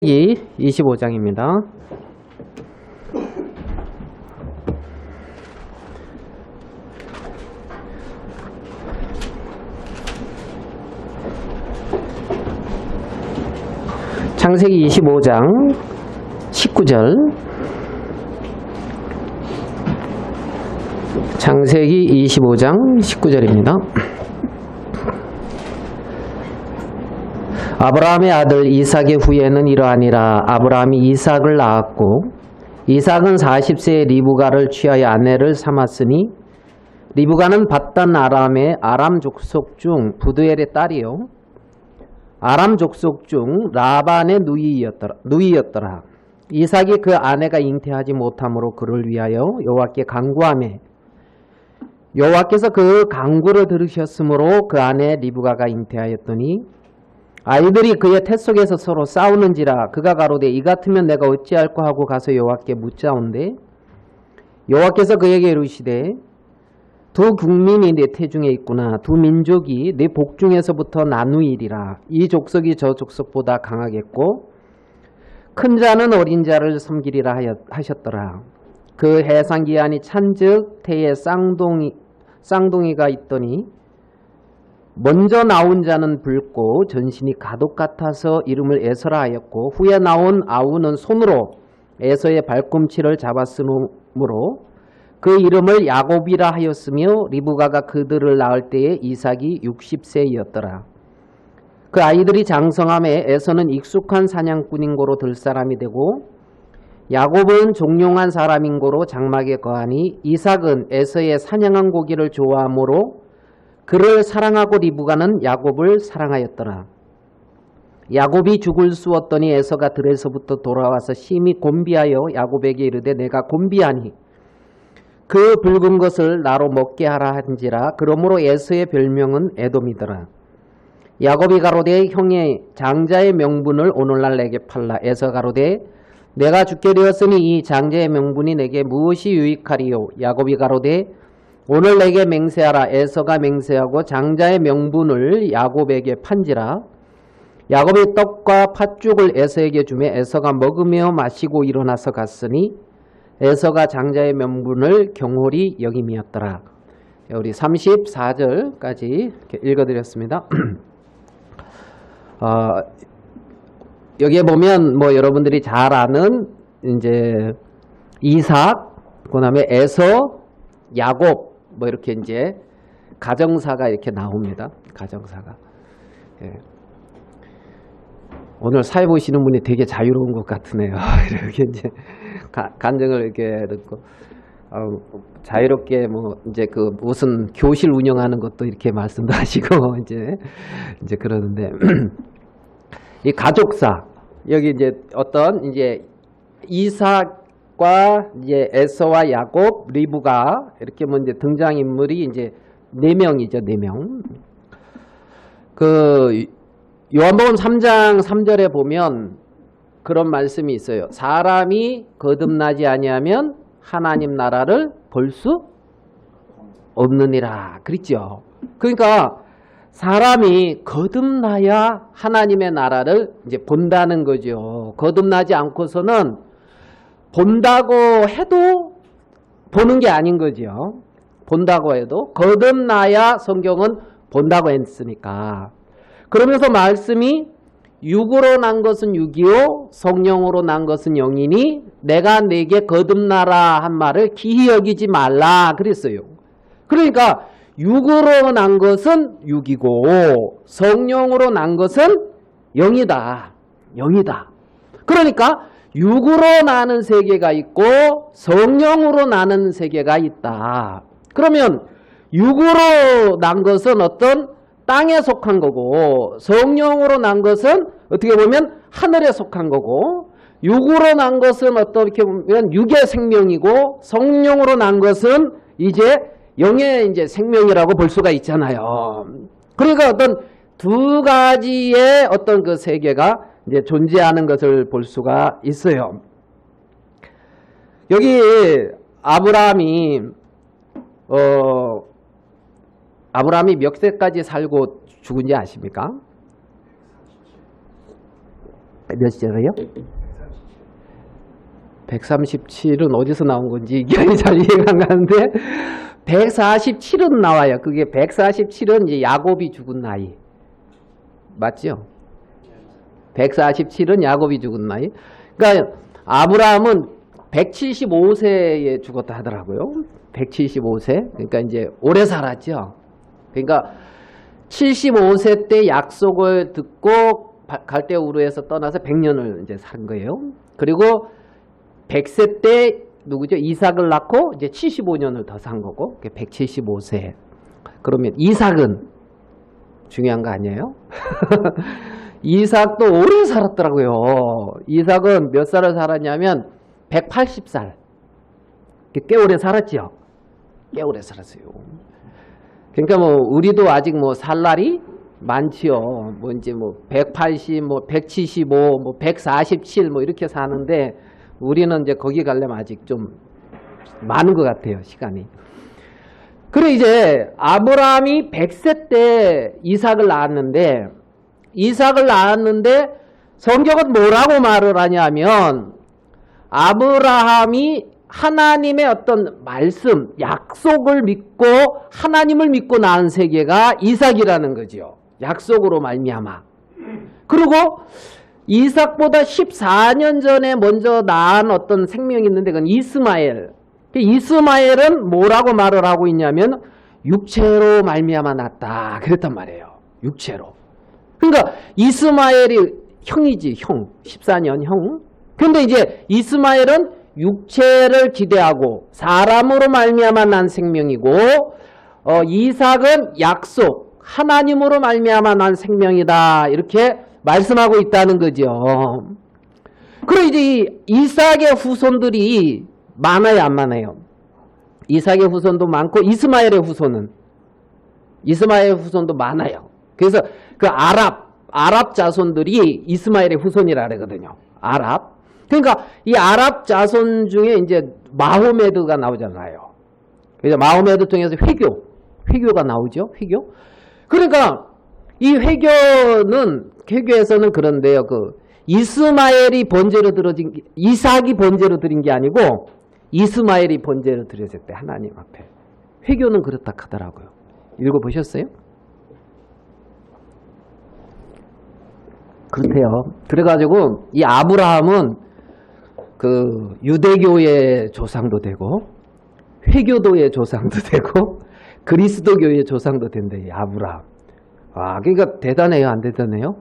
25장입니다. 창세기 25장 19절. 창세기 25장 19절입니다. 아브라함의 아들 이삭의 후예는 이러하니라. 아브라함이 이삭을 낳았고 이삭은 40세에 리브가를 취하여 아내를 삼았으니 리브가는 밧단 아람의 아람 족속 중 부두엘의 딸이요 아람 족속 중 라반의 누이였더라. 이삭이 그 아내가 잉태하지 못함으로 그를 위하여 여호와께 간구하매 여호와께서 그 간구를 들으셨으므로 그 아내 리브가가 잉태하였더니 아이들이 그의 태 속에서 서로 싸우는지라. 그가 가로되 이 같으면 내가 어찌할꼬 하고 가서 여호와께 묻자온대 여호와께서 그에게 이르시되 두 국민이 내 태중에 있구나. 두 민족이 내 복중에서부터 나누이리라. 이 족속이 저 족속보다 강하겠고 큰 자는 어린 자를 섬기리라 하셨더라. 그 해상 기한이 찬즉 태에 쌍둥이가 있더니 먼저 나온 자는 붉고 전신이 가독 같아서 이름을 에서라 하였고 후에 나온 아우는 손으로 에서의 발꿈치를 잡았으므로 그 이름을 야곱이라 하였으며 리브가가 그들을 낳을 때에 이삭이 60세였더라. 그 아이들이 장성함에 에서는 익숙한 사냥꾼인 고로 들 사람이 되고 야곱은 종용한 사람인 고로 장막에 거하니 이삭은 에서의 사냥한 고기를 좋아하므로 그를 사랑하고 리브가는 야곱을 사랑하였더라. 야곱이 죽을 쑤었더니 에서가 들에서부터 돌아와서 심히 곤비하여 야곱에게 이르되 내가 곤비하니 그 붉은 것을 나로 먹게 하라 한지라. 그러므로 에서의 별명은 에돔이더라. 야곱이 가로되 형의 장자의 명분을 오늘날 내게 팔라. 에서 가로되 내가 죽게 되었으니 이 장자의 명분이 내게 무엇이 유익하리요. 야곱이 가로되 오늘 내게 맹세하라. 에서가 맹세하고 장자의 명분을 야곱에게 판지라. 야곱이 떡과 팥죽을 에서에게 주매 에서가 먹으며 마시고 일어나서 갔으니 에서가 장자의 명분을 경홀히 여김이었더라. 우리 34절까지 읽어드렸습니다. 여기에 보면 뭐 여러분들이 잘 아는 이제 이삭, 그 다음에 에서, 야곱 뭐 이렇게 이제 가정사가 이렇게 나옵니다. 가정사가. 예. 오늘 사회 보시는 분이 되게 자유로운 것 같으네요. 이렇게 이제 간증을 이렇게 듣고 자유롭게 뭐 이제 그 무슨 교실 운영하는 것도 이렇게 말씀도 하시고 이제 그러는데 이 가족사 여기 이제 어떤 이제 이삭과 이제 에서와 야곱, 리브가 이렇게 뭐 이제 등장인물이 이제 4명이죠, 4명. 그 요한복음 3장 3절에 보면 그런 말씀이 있어요. 사람이 거듭나지 아니하면 하나님 나라를 볼 수 없느니라. 그랬죠. 그러니까 사람이 거듭나야 하나님의 나라를 이제 본다는 거죠. 거듭나지 않고서는 본다고 해도 보는 게 아닌 거죠. 본다고 해도 거듭나야 성경은 본다고 했으니까. 그러면서 말씀이 육으로 난 것은 육이요 성령으로 난 것은 영이니 내가 네게 거듭나라 한 말을 기히 여기지 말라 그랬어요. 그러니까 육으로 난 것은 육이고 성령으로 난 것은 영이다. 영이다. 그러니까 육으로 나는 세계가 있고 성령으로 나는 세계가 있다. 그러면 육으로 난 것은 어떤 땅에 속한 거고 성령으로 난 것은 어떻게 보면 하늘에 속한 거고 육으로 난 것은 어떻게 보면 육의 생명이고 성령으로 난 것은 이제 영의 이제 생명이라고 볼 수가 있잖아요. 그러니까 어떤 두 가지의 어떤 그 세계가 이제 존재하는 것을 볼 수가 있어요. 여기 아브라함이 몇 세까지 살고 죽은지 아십니까? 몇 절이요? 137은 어디서 나온 건지 기억이 잘 이해가 안 가는데 147은 나와요. 그게 147은 이제 야곱이 죽은 나이. 맞죠? 147은 야곱이 죽은 나이. 그러니까 아브라함은 175세에 죽었다 하더라고요. 175세. 그러니까 이제 오래 살았죠. 그러니까 75세 때 약속을 듣고 갈대아 우르에서 떠나서 100년을 이제 산 거예요. 그리고 100세 때 누구죠? 이삭을 낳고 이제 75년을 더 산 거고, 175세. 그러면 이삭은 중요한 거 아니에요? 이삭도 오래 살았더라고요. 이삭은 몇 살을 살았냐면 180살. 꽤 오래 살았죠. 꽤 오래 살았어요. 그러니까 뭐 우리도 아직 뭐 살 날이 많지요. 뭐 이제 뭐 180, 뭐 175, 뭐 147 뭐 이렇게 사는데 우리는 이제 거기 가려면 아직 좀 많은 것 같아요, 시간이. 그래 이제 아브라함이 100세 때 이삭을 낳았는데 성경은 뭐라고 말을 하냐면 아브라함이 하나님의 어떤 말씀, 약속을 믿고 하나님을 믿고 낳은 세계가 이삭이라는 거죠. 약속으로 말미암아. 그리고 이삭보다 14년 전에 먼저 낳은 어떤 생명이 있는데 그건 이스마엘. 이스마엘은 뭐라고 말을 하고 있냐면 육체로 말미암아 낳았다. 그랬단 말이에요. 육체로. 그러니까 이스마엘이 형이지, 형. 14년 형. 근데 이제 이스마엘은 육체를 기대하고 사람으로 말미암아 난 생명이고 이삭은 약속, 하나님으로 말미암아 난 생명이다. 이렇게 말씀하고 있다는 거죠. 그리고 이제 이삭의 후손들이 많아요, 안 많아요? 이삭의 후손도 많고 이스마엘의 후손도 많아요. 그래서 그 아랍 자손들이 이스마엘의 후손이라 그러거든요. 아랍. 그러니까 이 아랍 자손 중에 이제 마호메드가 나오잖아요. 그래서 마호메드 통해서 회교가 나오죠. 회교. 그러니까 이 회교에서는 그런데요. 그 이스마엘이 번제로 드려진 이삭이 번제로 드린 게 아니고 이스마엘이 번제로 드렸을 때 하나님 앞에. 회교는 그렇다 하더라고요. 읽어보셨어요? 그렇대요. 그래가지고 이 아브라함은 그 유대교의 조상도 되고 회교도의 조상도 되고 그리스도교의 조상도 된대. 이 아브라함. 아, 그러니까 대단해요, 안 대단해요?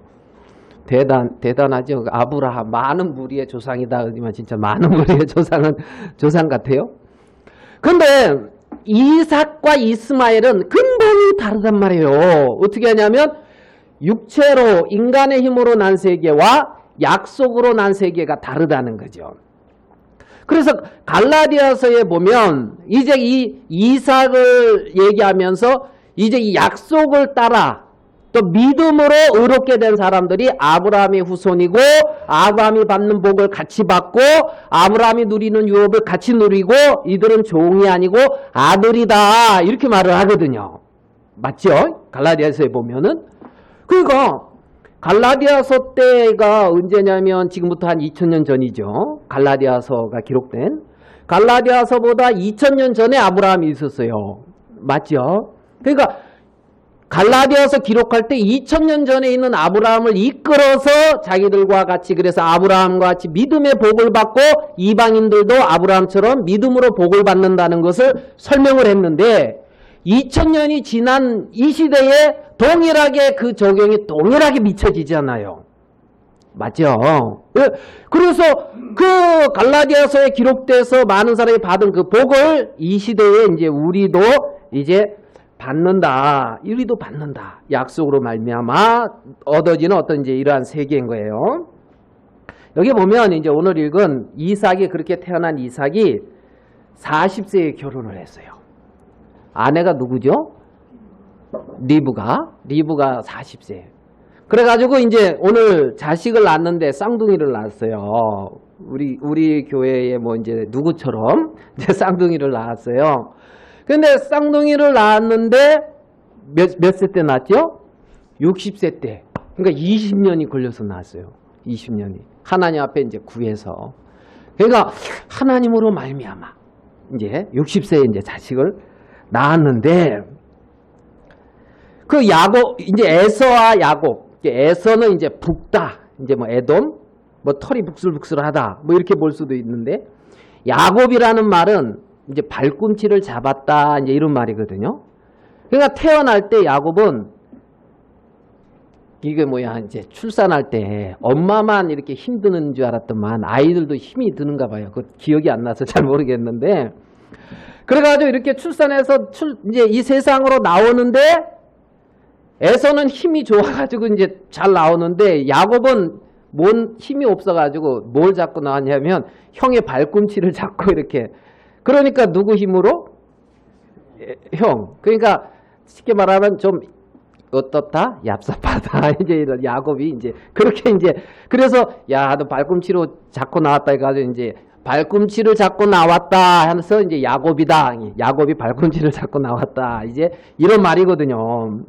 대단하죠. 아브라함 많은 무리의 조상이다. 하지만 진짜 많은 무리의 조상 같아요. 근데 이삭과 이스마엘은 근본이 다르단 말이에요. 어떻게 하냐면 육체로 인간의 힘으로 난 세계와 약속으로 난 세계가 다르다는 거죠. 그래서 갈라디아서에 보면 이제 이 이삭을 얘기하면서 이제 이 약속을 따라 또 믿음으로 의롭게 된 사람들이 아브라함의 후손이고 아브라함이 받는 복을 같이 받고 아브라함이 누리는 유업을 같이 누리고 이들은 종이 아니고 아들이다. 이렇게 말을 하거든요. 맞죠? 갈라디아서에 보면은. 그러니까 갈라디아서 때가 언제냐면 지금부터 한 2000년 전이죠. 갈라디아서가 기록된. 갈라디아서보다 2000년 전에 아브라함이 있었어요. 맞죠? 그러니까 갈라디아서 기록할 때 2000년 전에 있는 아브라함을 이끌어서 자기들과 같이 그래서 아브라함과 같이 믿음의 복을 받고 이방인들도 아브라함처럼 믿음으로 복을 받는다는 것을 설명을 했는데 2000년이 지난 이 시대에 동일하게 그 적용이 동일하게 미쳐지잖아요. 맞죠? 그래서 그 갈라디아서에 기록돼서 많은 사람이 받은 그 복을 이 시대에 이제 우리도 이제 받는다. 우리도 받는다. 약속으로 말미암아 얻어지는 어떤 이제 이러한 세계인 거예요. 여기 보면 이제 오늘 읽은 이삭이 그렇게 태어난 이삭이 40세에 결혼을 했어요. 아내가 누구죠? 리브가 40세. 그래가지고 이제 오늘 자식을 낳았는데 쌍둥이를 낳았어요. 우리 교회에 뭐 이제 누구처럼 이제 쌍둥이를 낳았어요. 근데 쌍둥이를 낳았는데 몇 세 때 낳았죠? 60세 때. 그러니까 20년이 걸려서 낳았어요. 20년이. 하나님 앞에 이제 구해서. 그러니까 하나님으로 말미암아 이제 60세에 이제 자식을 낳았는데 그 야곱 이제 에서와 야곱. 에서는 이제 북다. 이제 뭐 에돔 뭐 털이 북슬북슬하다. 뭐 이렇게 볼 수도 있는데 야곱이라는 말은 이제 발꿈치를 잡았다. 이제 이런 말이거든요. 그러니까 태어날 때 야곱은 이게 뭐야 이제 출산할 때 엄마만 이렇게 힘드는 줄 알았더만 아이들도 힘이 드는가 봐요. 그 기억이 안 나서 잘 모르겠는데 그래가지고 이렇게 출산해서 이제 이 세상으로 나오는데 에서는 힘이 좋아가지고 이제 잘 나오는데 야곱은 뭔 힘이 없어가지고 뭘 잡고 나왔냐면 형의 발꿈치를 잡고 이렇게 그러니까 누구 힘으로? 형. 그러니까 쉽게 말하면 좀 어떻다? 얍삽하다. 이제 이런 야곱이 이제 그렇게 이제 그래서 야, 너 발꿈치로 잡고 나왔다 해가지고 이제 발꿈치를 잡고 나왔다 하면서 이제 야곱이다. 야곱이 발꿈치를 잡고 나왔다. 이제 이런 말이거든요.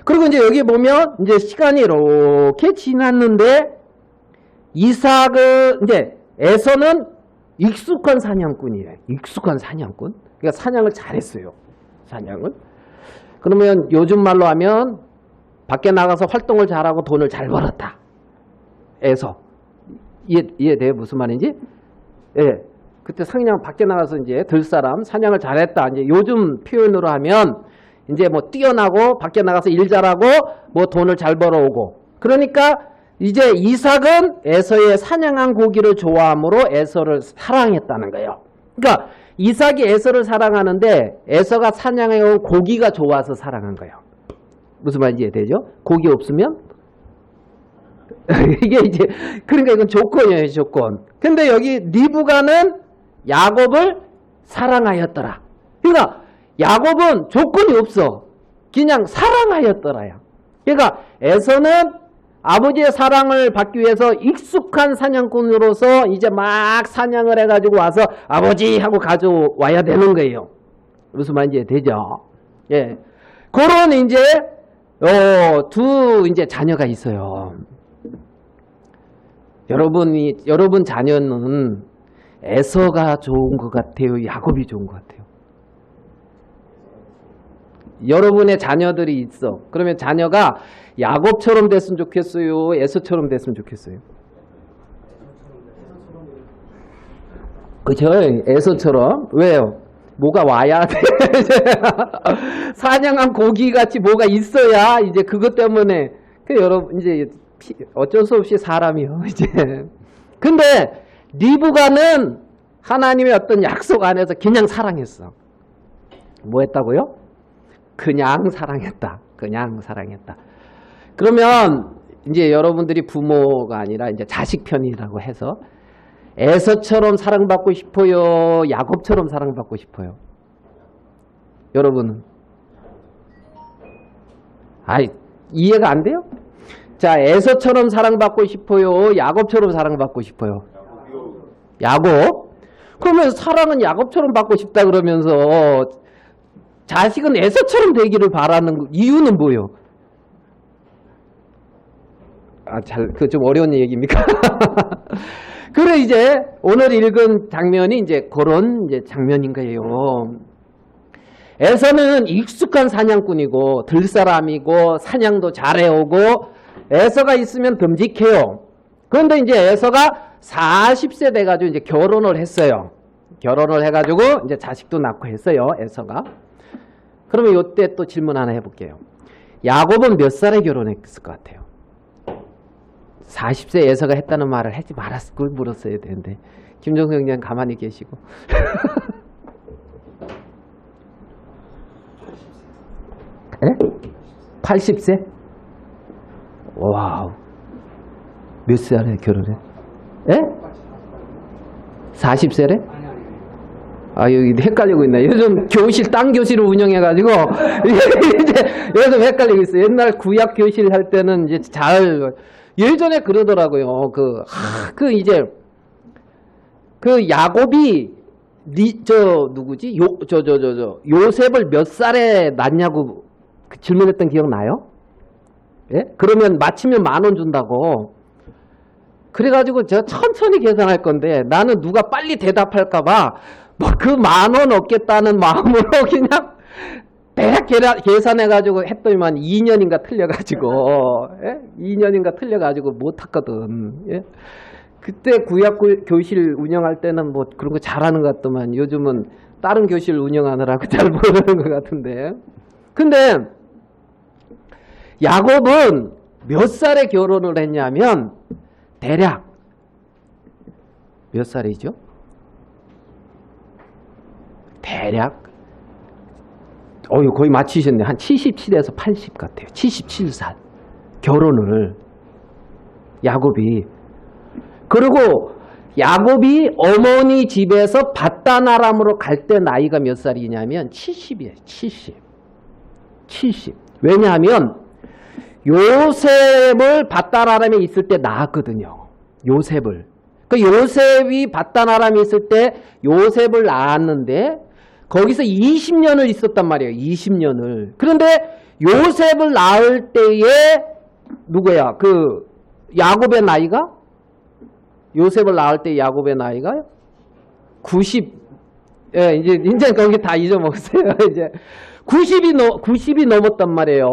그리고 이제 여기 보면 이제 시간이 이렇게 지났는데 이삭은 이제 에서는 익숙한 사냥꾼이에요. 익숙한 사냥꾼. 그러니까 사냥을 잘했어요. 사냥을. 그러면 요즘 말로 하면 밖에 나가서 활동을 잘하고 돈을 잘 벌었다. 에서. 이해돼요? 무슨 말인지? 예. 그때 상냥 밖에 나가서 이제 들 사람 사냥을 잘했다. 이제 요즘 표현으로 하면 이제 뭐 뛰어나고 밖에 나가서 일 잘하고 뭐 돈을 잘 벌어오고. 그러니까 이제 이삭은 에서의 사냥한 고기를 좋아함으로 에서를 사랑했다는 거예요. 그러니까 이삭이 에서를 사랑하는데 에서가 사냥해온 고기가 좋아서 사랑한 거예요. 무슨 말인지 이해되죠? 고기 없으면 이게 이제 그러니까 이건 조건이에요, 조건. 근데 여기 리브가는 야곱을 사랑하였더라. 그러니까 야곱은 조건이 없어. 그냥 사랑하였더라요. 그러니까 에서는 아버지의 사랑을 받기 위해서 익숙한 사냥꾼으로서 이제 막 사냥을 해가지고 와서 아버지 하고 가져와야 되는 거예요. 무슨 말인지 되죠? 예. 그런 이제, 두 이제 자녀가 있어요. 여러분 자녀는 에서가 좋은 것 같아요? 야곱이 좋은 것 같아요? 여러분의 자녀들이 있어. 그러면 자녀가 야곱처럼 됐으면 좋겠어요? 에서처럼 됐으면 좋겠어요? 그죠? 에서처럼. 왜요? 뭐가 와야 돼. 사냥한 고기같이 뭐가 있어야 이제 그것 때문에 여러분 이제 어쩔 수 없이 사람이요. 이제. 근데 리브가는 하나님의 어떤 약속 안에서 그냥 사랑했어. 뭐 했다고요? 그냥 사랑했다. 그냥 사랑했다. 그러면 이제 여러분들이 부모가 아니라 이제 자식 편이라고 해서 에서처럼 사랑받고 싶어요? 야곱처럼 사랑받고 싶어요? 여러분은? 이해가 안 돼요? 자, 에서처럼 사랑받고 싶어요? 야곱처럼 사랑받고 싶어요? 야곱? 그러면 사랑은 야곱처럼 받고 싶다 그러면서 자식은 에서처럼 되기를 바라는 이유는 뭐예요? 그 좀 어려운 얘기입니까? 그래 이제 오늘 읽은 장면이 이제 그런 이제 장면인 거예요. 에서는 익숙한 사냥꾼이고 들사람이고 사냥도 잘해오고 에서가 있으면 듬직해요. 그런데 이제 에서가 40세 돼가지고 이제 결혼을 했어요. 결혼을 해가지고 이제 자식도 낳고 했어요. 에서가. 그러면 이때 또 질문 하나 해볼게요. 야곱은 몇 살에 결혼했을 것 같아요? 40세 에서가 했다는 말을 하지 말았을 걸 물었어야 되는데 김종석 형님 가만히 계시고 80세? 와우. 몇 살에 결혼해? 40세래? 여기 헷갈리고 있네. 요즘 교실, 딴 교실을 운영해가지고, 이제 요즘 헷갈리고 있어요. 옛날 구약 교실 할 때는 이제 예전에 그러더라고요. 야곱이, 누구지? 요셉을 몇 살에 낳냐고 질문했던 기억 나요? 예? 그러면 맞히면 10,000원 준다고. 그래가지고 제가 천천히 계산할 건데 나는 누가 빨리 대답할까봐 뭐 그 10,000원 얻겠다는 마음으로 그냥 대략 계산해가지고 했더니만 2년인가 틀려가지고, 예? 2년인가 틀려가지고 못했거든. 예? 그때 구약교실 운영할 때는 뭐 그런 거 잘하는 것 같더만 요즘은 다른 교실 운영하느라고 잘 모르는 것 같은데. 근데 야곱은 몇 살에 결혼을 했냐면 대략 몇 살이죠? 대략 거의 맞히셨네. 한 77에서 80 같아요. 77살 결혼을 야곱이. 그리고 야곱이 어머니 집에서 밧단 아람으로 갈 때 나이가 몇 살이냐면 70이에요. 70. 왜냐하면 요셉을 밧단 아람에 있을 때 낳았거든요. 요셉을. 그 요셉이 밧단 아람에 있을 때 요셉을 낳았는데 거기서 20년을 있었단 말이에요. 20년을. 그런데 요셉을 낳을 때에 누구야? 그 야곱의 나이가? 요셉을 낳을 때 야곱의 나이가 90. 예, 이제 거기 다 잊어먹었어요. 이제 90이 넘었단 말이에요.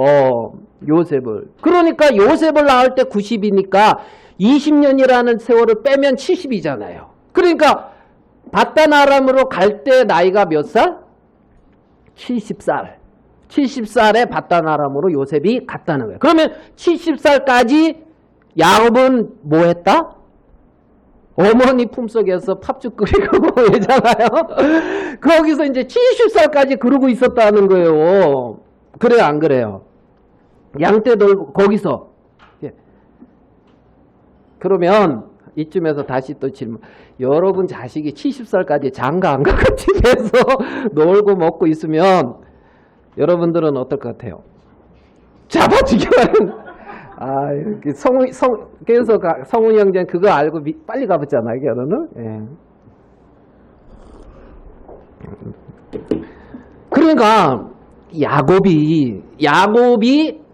요셉을. 그러니까 요셉을 낳을 때 90이니까 20년이라는 세월을 빼면 70이잖아요. 그러니까 밧단 아람으로 갈 때 나이가 몇 살? 70살. 70살에 밧단 아람으로 요셉이 갔다는 거예요. 그러면 70살까지 야곱은 뭐 했다? 어머니 품속에서 팥죽 끓이고 이잖아요. 거기서 이제 70살까지 그러고 있었다는 거예요. 그래요, 안 그래요? 양떼 돌고 거기서. 예. 그러면 이쯤에서 다시 또 질문. 여러분 자식이 70살까지 장가 안 가고 집에서 놀고 먹고 있으면 여러분들은 어떨 것 같아요? 잡아주기만. 그래서 성훈이 형제는 그거 알고 빨리 가봤잖아요, 결혼을. 예. 그러니까 야곱이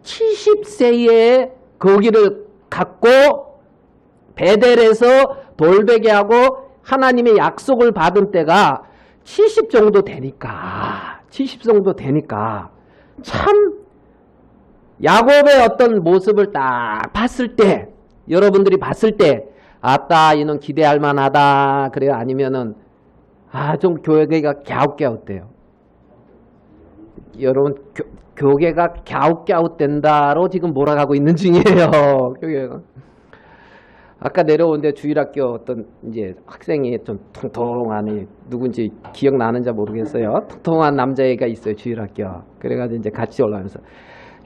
70세에 거기를 갖고 베델에서 돌베개하고 하나님의 약속을 받은 때가 70 정도 되니까 참 야곱의 어떤 모습을 딱 봤을 때, 여러분들이 봤을 때 아따 이놈 기대할 만하다 그래요? 아니면은 좀 교회가 갸웃갸웃돼요? 여러분 교계가 갸웃갸웃된다로 지금 몰아가고 있는 중이에요. 교계가. 아까 내려오는데 주일학교 어떤 이제 학생이 좀 통통한, 누군지 기억나는지 모르겠어요. 통통한 남자애가 있어요, 주일학교. 그래가지고 이제 같이 올라가면서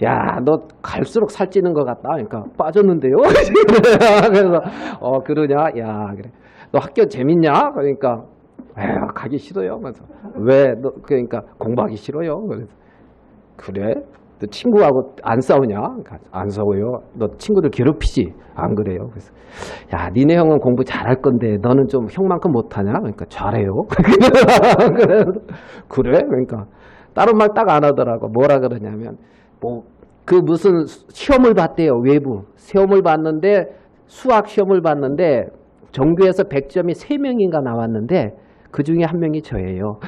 야, 너 갈수록 살찌는 것 같다. 그러니까 빠졌는데요. 그래서 그러냐? 야, 그래. 너 학교 재밌냐? 그러니까 가기 싫어요. 그래서 왜? 너 그러니까 공부하기 싫어요. 그래서 그래? 너 친구하고 안 싸우냐? 그러니까 안 싸워요. 너 친구들 괴롭히지? 안 그래요. 그래서 야, 니네 형은 공부 잘할 건데 너는 좀 형만큼 못하냐? 그러니까 잘해요. 그래? 그러니까 다른 말 딱 안 하더라고. 뭐라 그러냐면 그 무슨 시험을 봤대요. 외부 시험을 봤는데, 수학 시험을 봤는데 전교에서 100점이 3명인가 나왔는데 그 중에 한 명이 저예요.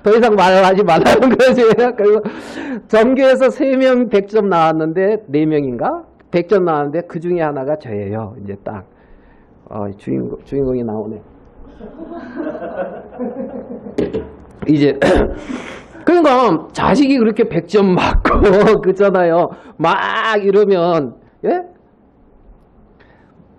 더 이상 말하지 말라는 거지. 그리고 전교에서 3명 100점 나왔는데 4명인가 100점 나왔는데 그 중에 하나가 저예요. 이제 딱 주인공이 나오네. 이제 그러니까 자식이 그렇게 100점 맞고 그잖아요. 막 이러면, 예?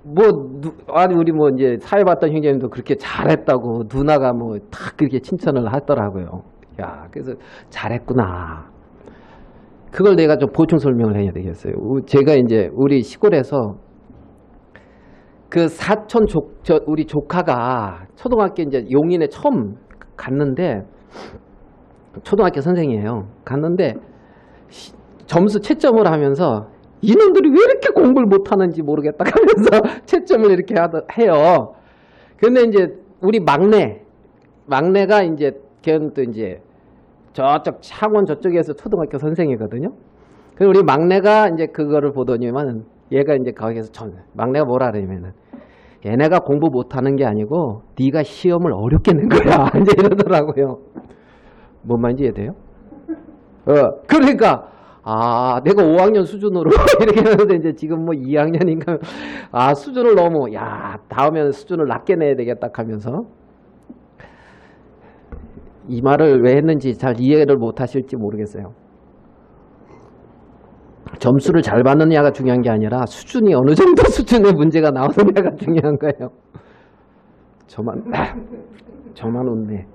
우리 이제 사회 봤던 형제님도 그렇게 잘했다고 누나가 다 그렇게 칭찬을 하더라고요. 야, 그래서 잘했구나. 그걸 내가 좀 보충 설명을 해야 되겠어요. 제가 이제 우리 시골에서 그 사촌 우리 조카가 초등학교 이제 용인에 처음 갔는데, 초등학교 선생이에요. 갔는데 점수 채점을 하면서 이놈들이 왜 이렇게 공부를 못하는지 모르겠다 하면서 채점을 이렇게 해요. 근데 이제 우리 막내가 이제 걔는 또 이제 저쪽 창원 저쪽에서 초등학교 선생이거든요. 그래서 우리 막내가 이제 그거를 보더니만 얘가 이제 거기서 막내가 뭐라 그러냐면은 얘네가 공부 못하는 게 아니고 네가 시험을 어렵게 낸 거야. 이제 이러더라고요. 뭔 말인지 이해돼요? 그러니까 내가 5학년 수준으로 이렇게 하는데 이제 지금 뭐 2학년인가 수준을 너무 다음에는 수준을 낮게 내야 되겠다 하면서 이 말을 왜 했는지 잘 이해를 못 하실지 모르겠어요. 점수를 잘 받느냐가 중요한 게 아니라 수준이 어느 정도 수준의 문제가 나오느냐가 중요한 거예요. 저만 웃네.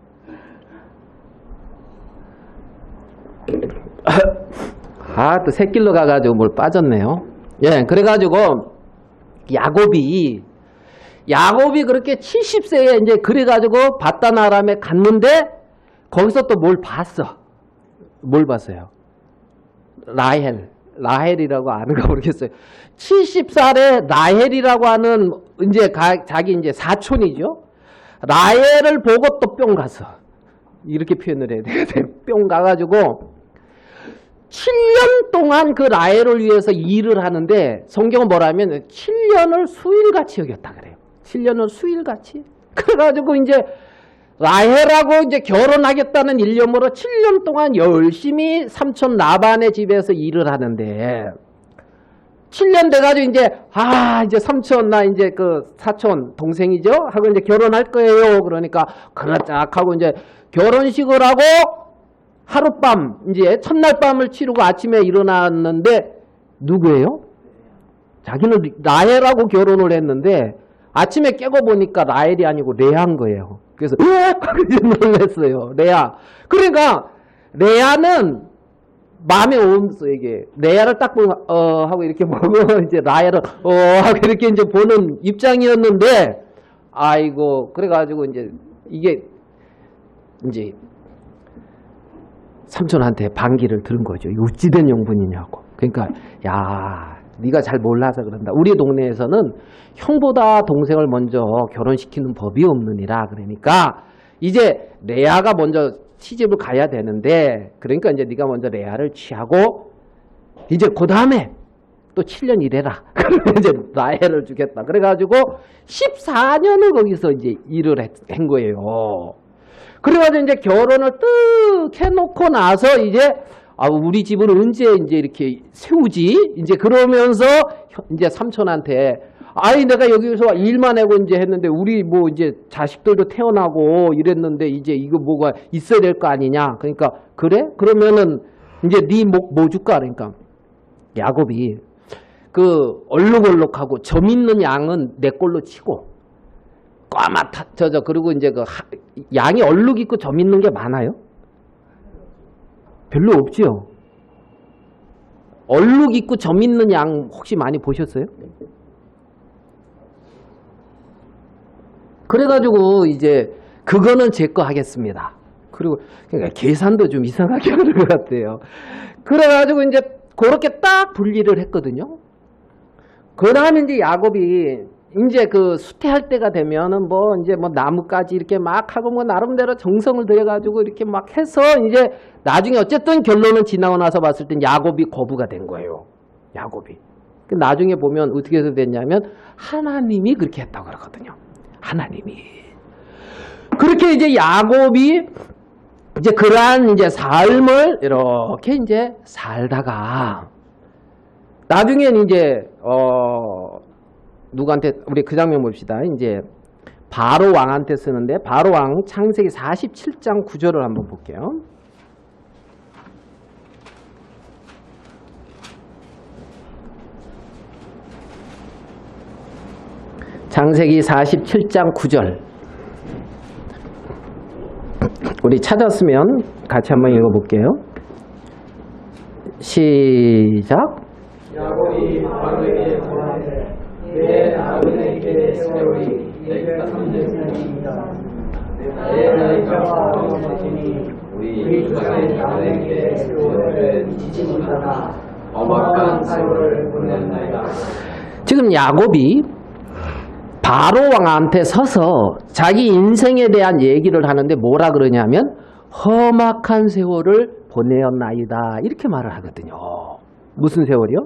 또 새길로 가가지고 뭘 빠졌네요. 그래가지고 야곱이 그렇게 70세에 이제 그래가지고 바단 아람에 갔는데 거기서 또 뭘 봤어? 뭘 봤어요? 라헬이라고 아는가 모르겠어요. 70살에 라헬이라고 하는 이제 자기 이제 사촌이죠. 라헬을 보고 또 뿅 가서 이렇게 표현을 해야 되겠어요. 뿅 가가지고 7년 동안 그 라헬을 위해서 일을 하는데 성경은 뭐라면 7년을 수일같이 여겼다 그래요. 7년을 수일같이. 그래가지고 이제 라헬하고 이제 결혼하겠다는 일념으로 7년 동안 열심히 삼촌 라반의 집에서 일을 하는데 7년 돼가지고 이제 삼촌 나 이제 그 사촌 동생이죠 하고 이제 결혼할 거예요. 그러니까 그렇다 하고 이제 결혼식을 하고 하룻밤 이제 첫날 밤을 치르고 아침에 일어났는데 누구예요? 자기는 라헬하고 결혼을 했는데 아침에 깨고 보니까 라헬이 아니고 레아인 거예요. 그래서 놀랐어요. 레아. 그러니까 레아는 마음에 오면서 이게 레아를 딱 보고 하고 이렇게 보고 이제 라헬을 하고 이렇게 이제 보는 입장이었는데 그래가지고 이제 이게 이제 삼촌한테 반기를 들은 거죠. 어찌된 용분이냐고. 그러니까 네가 잘 몰라서 그런다. 우리 동네에서는 형보다 동생을 먼저 결혼시키는 법이 없느니라. 그러니까 이제 레아가 먼저 시집을 가야 되는데 그러니까 이제 네가 먼저 레아를 취하고 이제 그 다음에 또 7년 일해라. 그러면 이제 라헬을 주겠다. 그래가지고 14년을 거기서 이제 일을 한 거예요. 그래가지고 이제 결혼을 뜩 해놓고 나서 이제 우리 집을 언제 이제 이렇게 세우지? 이제 그러면서 이제 삼촌한테 내가 여기서 일만 하고 이제 했는데 우리 뭐 이제 자식들도 태어나고 이랬는데 이제 이거 뭐가 있어야 될 거 아니냐? 그러니까 그래? 그러면은 이제 네 뭐 줄까? 그러니까 야곱이 그 얼룩얼룩하고 점 있는 양은 내 걸로 치고 그리고 이제 그 양이 얼룩 있고 점 있는 게 많아요? 별로 없지요. 얼룩 있고 점 있는 양 혹시 많이 보셨어요? 그래가지고 이제 그거는 제 거 하겠습니다. 그리고 그러니까 계산도 좀 이상하게 하는 것 같아요. 그래가지고 이제 그렇게 딱 분리를 했거든요. 그 다음에 이제 야곱이 이제 그 수태할 때가 되면은 뭐 이제 뭐 나무까지 이렇게 막 하고 뭐 나름대로 정성을 들여가지고 이렇게 막 해서 이제 나중에 어쨌든 결론은 지나고 나서 봤을 땐 야곱이 거부가 된 거예요. 야곱이. 나중에 보면 어떻게 해서 됐냐면 하나님이 그렇게 했다고 그러거든요. 하나님이. 그렇게 이제 야곱이 이제 그러한 이제 삶을 이렇게 이제 살다가 나중엔 이제 누구한테 우리 그 장면 봅시다. 이제 바로 왕한테 쓰는데 바로 왕 창세기 47장 9절을 한번 볼게요. 창세기 47장 9절. 우리 찾았으면 같이 한번 읽어볼게요. 시작. 야곱이 바로에게 말하되 내 아버지에게 세월이 130년이다. 내 나이가 어머니 우리 조상의 아버지에게 세월을 잊지 못하나 엄악한 세월을 보냈나이다. 지금 야곱이 바로 왕한테 서서 자기 인생에 대한 얘기를 하는데 뭐라 그러냐면 험악한 세월을 보내었나이다 이렇게 말을 하거든요. 무슨 세월이요?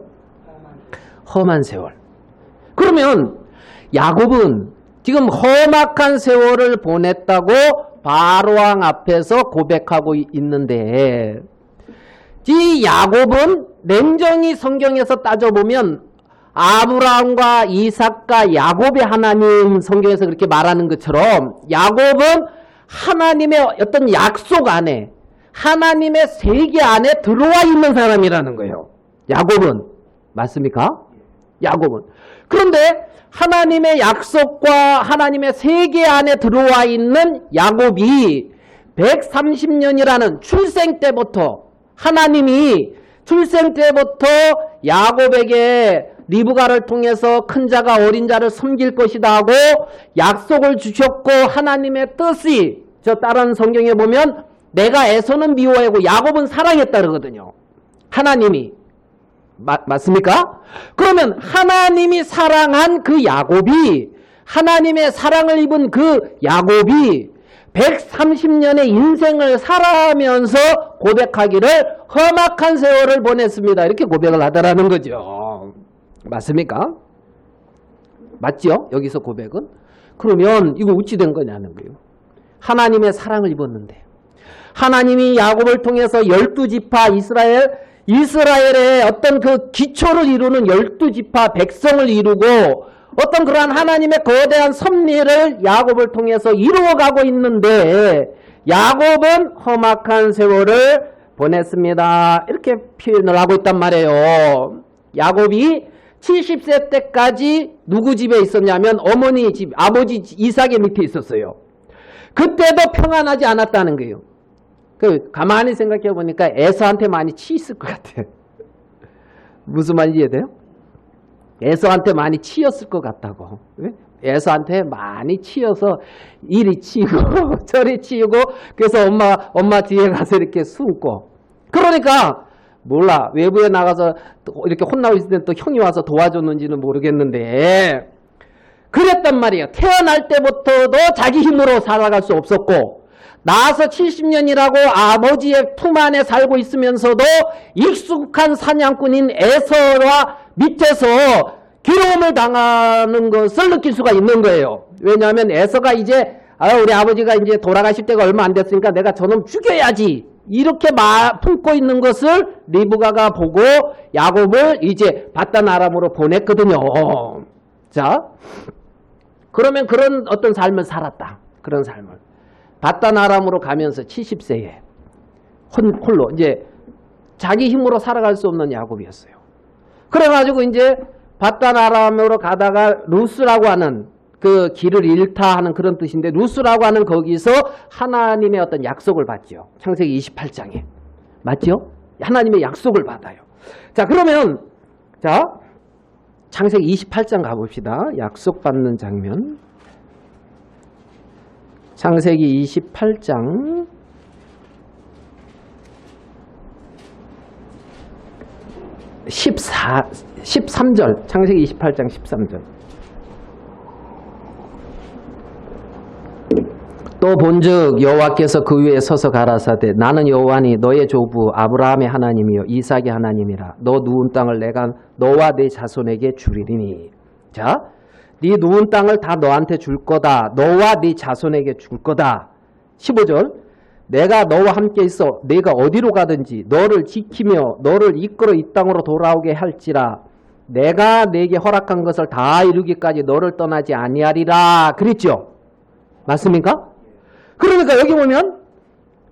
험한 세월. 그러면 야곱은 지금 험악한 세월을 보냈다고 바로왕 앞에서 고백하고 있는데, 이 야곱은 냉정히 성경에서 따져보면 아브라함과 이삭과 야곱의 하나님, 성경에서 그렇게 말하는 것처럼 야곱은 하나님의 어떤 약속 안에, 하나님의 세계 안에 들어와 있는 사람이라는 거예요. 야곱은. 맞습니까? 야곱은. 그런데 하나님의 약속과 하나님의 세계 안에 들어와 있는 야곱이 130년이라는 출생 때부터, 하나님이 출생 때부터 야곱에게 리브가를 통해서 큰 자가 어린 자를 섬길 것이다 하고 약속을 주셨고, 하나님의 뜻이, 저 다른 성경에 보면 내가 에서는 미워하고 야곱은 사랑했다 그러거든요. 하나님이. 맞습니까? 그러면 하나님이 사랑한 그 야곱이, 하나님의 사랑을 입은 그 야곱이 130년의 인생을 살아가면서 고백하기를 험악한 세월을 보냈습니다. 이렇게 고백을 하더라는 거죠. 맞습니까? 맞죠? 여기서 고백은? 그러면 이거 어찌 된 거냐는 거예요. 하나님의 사랑을 입었는데, 하나님이 야곱을 통해서 12지파 이스라엘의 어떤 그 기초를 이루는 12지파 백성을 이루고 어떤 그러한 하나님의 거대한 섭리를 야곱을 통해서 이루어가고 있는데, 야곱은 험악한 세월을 보냈습니다. 이렇게 표현을 하고 있단 말이에요. 야곱이 70세 때까지 누구 집에 있었냐면 어머니 집, 아버지 이삭의 밑에 있었어요. 그때도 평안하지 않았다는 거예요. 가만히 생각해 보니까 에서한테 많이 치였을 것 같아요. 무슨 말인지 이해돼요? 에서한테 많이 치였을 것 같다고. 에서한테 많이 치여서 이리 치고 저리 치고, 그래서 엄마 뒤에 가서 이렇게 숨고. 그러니까 몰라, 외부에 나가서 이렇게 혼나고 있을 때 또 형이 와서 도와줬는지는 모르겠는데, 그랬단 말이에요. 태어날 때부터도 자기 힘으로 살아갈 수 없었고, 나서 70년이라고 아버지의 품 안에 살고 있으면서도 익숙한 사냥꾼인 에서와 밑에서 괴로움을 당하는 것을 느낄 수가 있는 거예요. 왜냐하면 에서가 이제 우리 아버지가 이제 돌아가실 때가 얼마 안 됐으니까 내가 저놈 죽여야지, 이렇게 품고 있는 것을 리브가가 보고 야곱을 이제 바단 아람으로 보냈거든요. 자, 그러면 그런 어떤 삶을 살았다. 그런 삶을. 바단 아람으로 가면서 70세에 홀로 이제 자기 힘으로 살아갈 수 없는 야곱이었어요. 그래가지고 이제 바단 아람으로 가다가 루스라고 하는 그 길을 잃다 하는 그런 뜻인데, 루스라고 하는 거기서 하나님의 어떤 약속을 받죠. 창세기 28장에. 맞죠? 하나님의 약속을 받아요. 자, 그러면 자, 창세기 28장 가봅시다. 약속받는 장면. 창세기 28장 13절. 창세기 28장 13절. 또 본즉 여호와께서 그 위에 서서 가라사대 나는 여호와니 너의 조부 아브라함의 하나님이요 이삭의 하나님이라. 너 누운 땅을 내가 너와 네 자손에게 주리니. 자, 네 누운 땅을 다 너한테 줄 거다. 너와 네 자손에게 줄 거다. 15절. 내가 너와 함께 있어 네가 어디로 가든지 너를 지키며 너를 이끌어 이 땅으로 돌아오게 할지라. 내가 네게 허락한 것을 다 이루기까지 너를 떠나지 아니하리라. 그랬죠? 맞습니까? 그러니까 여기 보면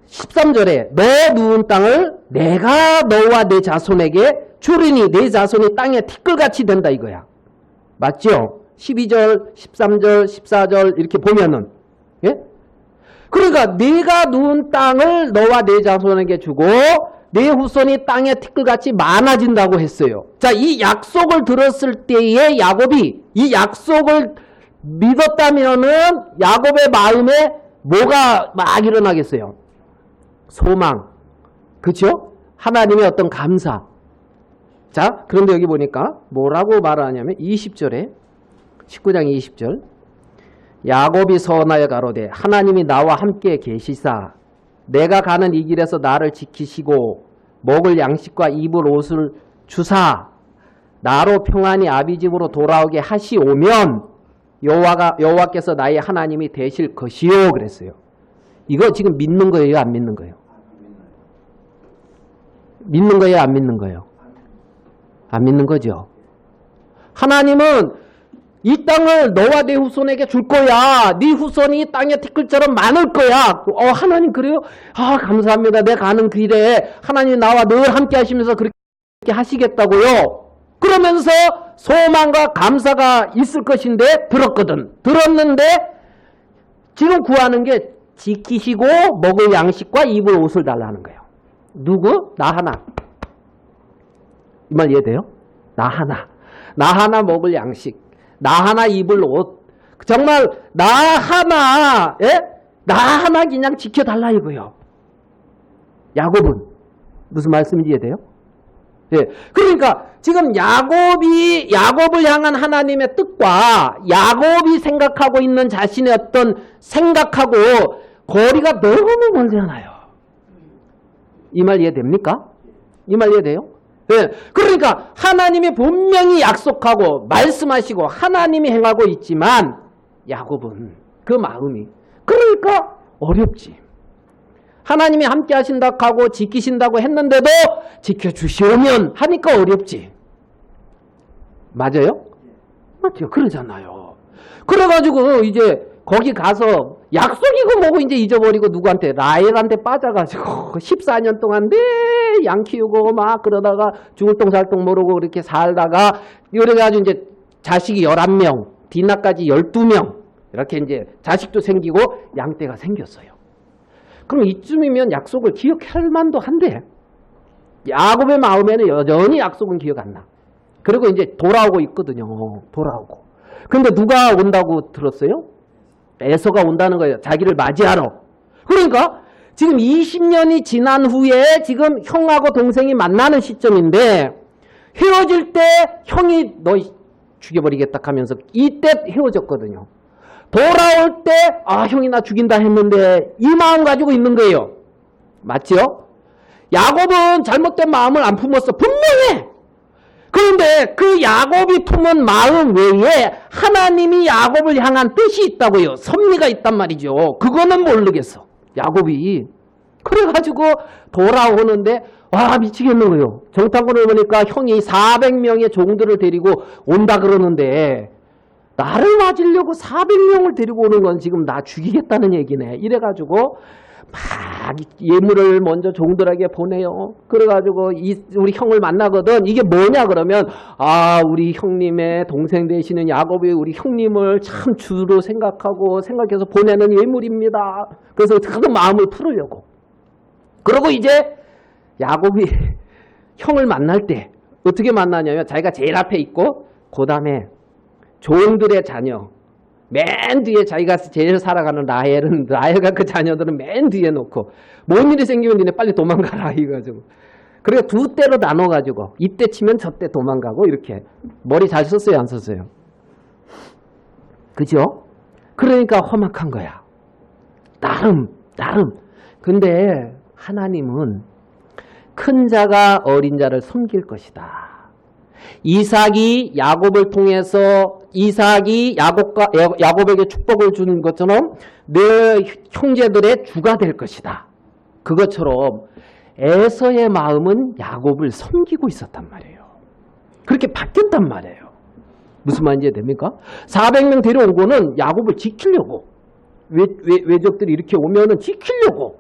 13절에 너 누운 땅을 내가 너와 네 자손에게 주리니 네 자손이 땅에 티끌같이 된다 이거야. 맞죠? 12절, 13절, 14절 이렇게 보면은, 예? 그러니까 네가 누운 땅을 너와 네 자손에게 주고 네 후손이 땅에 티끌같이 많아진다고 했어요. 자, 이 약속을 들었을 때에 야곱이 이 약속을 믿었다면은 야곱의 마음에 뭐가 막 일어나겠어요? 소망. 그렇죠? 하나님의 어떤 감사. 자, 그런데 여기 보니까 뭐라고 말하냐면 20절에 19장 20절 야곱이 서원하여 가로되 하나님이 나와 함께 계시사 내가 가는 이 길에서 나를 지키시고 먹을 양식과 입을 옷을 주사 나로 평안히 아비 집으로 돌아오게 하시오면 여호와께서 나의 하나님이 되실 것이요 그랬어요. 이거 지금 믿는 거예요, 안 믿는 거예요? 믿는 거예요, 안 믿는 거예요? 안 믿는 거죠. 하나님은 이 땅을 너와 네 후손에게 줄 거야. 네 후손이 땅의 티끌처럼 많을 거야. 하나님 그래요? 감사합니다. 내가 가는 길에 하나님 나와 늘 함께 하시면서 그렇게 하시겠다고요. 그러면서 소망과 감사가 있을 것인데 들었거든. 들었는데 지금 구하는 게 지키시고 먹을 양식과 입을 옷을 달라는 거예요. 누구? 나 하나. 이 말 이해돼요? 나 하나. 나 하나 먹을 양식. 나 하나 입을 옷. 정말 나 하나, 예? 나 하나 그냥 지켜달라 이거요. 야곱은 무슨 말씀인지 이해돼요? 예. 그러니까 지금 야곱을 향한 하나님의 뜻과 야곱이 생각하고 있는 자신의 어떤 생각하고 거리가 너무 멀잖아요. 이 말 이해됩니까? 이 말 이해돼요? 예. 그러니까 하나님이 분명히 약속하고 말씀하시고 하나님이 행하고 있지만 야곱은 그 마음이 그러니까 어렵지. 하나님이 함께 하신다고 하고 지키신다고 했는데도 지켜주시오면 하니까 어렵지. 맞아요? 맞죠? 그러잖아요. 그래가지고 이제 거기 가서 약속이고 뭐고 이제 잊어버리고 누구한테? 라헬한테 빠져가지고 14년 동안 양 키우고 막 그러다가 죽을 똥 살 똥 모르고 그렇게 살다가 이래가지고 이제 자식이 11명, 디나까지 12명 이렇게 이제 자식도 생기고 양떼가 생겼어요. 그럼 이쯤이면 약속을 기억할 만도 한데 야곱의 마음에는 여전히 약속은 기억 안 나. 그리고 이제 돌아오고 있거든요. 돌아오고. 근데 누가 온다고 들었어요? 에서가 온다는 거예요. 자기를 맞이하러. 그러니까 지금 20년이 지난 후에 지금 형하고 동생이 만나는 시점인데 헤어질 때 형이 너 죽여버리겠다 하면서 이때 헤어졌거든요. 돌아올 때 형이 나 죽인다 했는데 이 마음 가지고 있는 거예요. 맞죠? 야곱은 잘못된 마음을 안 품었어. 분명해. 그런데 그 야곱이 품은 마음 외에 하나님이 야곱을 향한 뜻이 있다고요. 섭리가 있단 말이죠. 그거는 모르겠어. 야곱이. 그래가지고 돌아오는데 미치겠는 거예요. 정탐꾼을 보니까 형이 400명의 종들을 데리고 온다 그러는데 나를 맞으려고 400명을 데리고 오는 건 지금 나 죽이겠다는 얘기네. 이래가지고 막 예물을 먼저 종들에게 보내요. 그래가지고 우리 형을 만나거든. 이게 뭐냐 그러면 우리 형님의 동생 되시는 야곱이 우리 형님을 참 주로 생각해서 보내는 예물입니다. 그래서 그 마음을 풀으려고. 그러고 이제 야곱이 형을 만날 때 어떻게 만나냐면 자기가 제일 앞에 있고 그 다음에 종들의 자녀 맨 뒤에 자기가 제일 살아가는 라헬과 그 자녀들은 맨 뒤에 놓고 뭔 일이 생기면 니네 빨리 도망가라 이거가지고 그리고 두 때로 나눠가지고 이때 치면 저때 도망가고 이렇게 머리 잘 썼어요 안 썼어요? 그죠? 그러니까 험악한 거야. 나름 근데 하나님은 큰 자가 어린 자를 섬길 것이다. 이삭이 야곱을 통해서 이삭이 야곱에게 축복을 주는 것처럼 내 형제들의 주가 될 것이다. 그것처럼 에서의 마음은 야곱을 섬기고 있었단 말이에요. 그렇게 바뀌었단 말이에요. 무슨 말인지 됩니까? 400명 데려온 거는 야곱을 지키려고. 외적들이 이렇게 오면은 지키려고.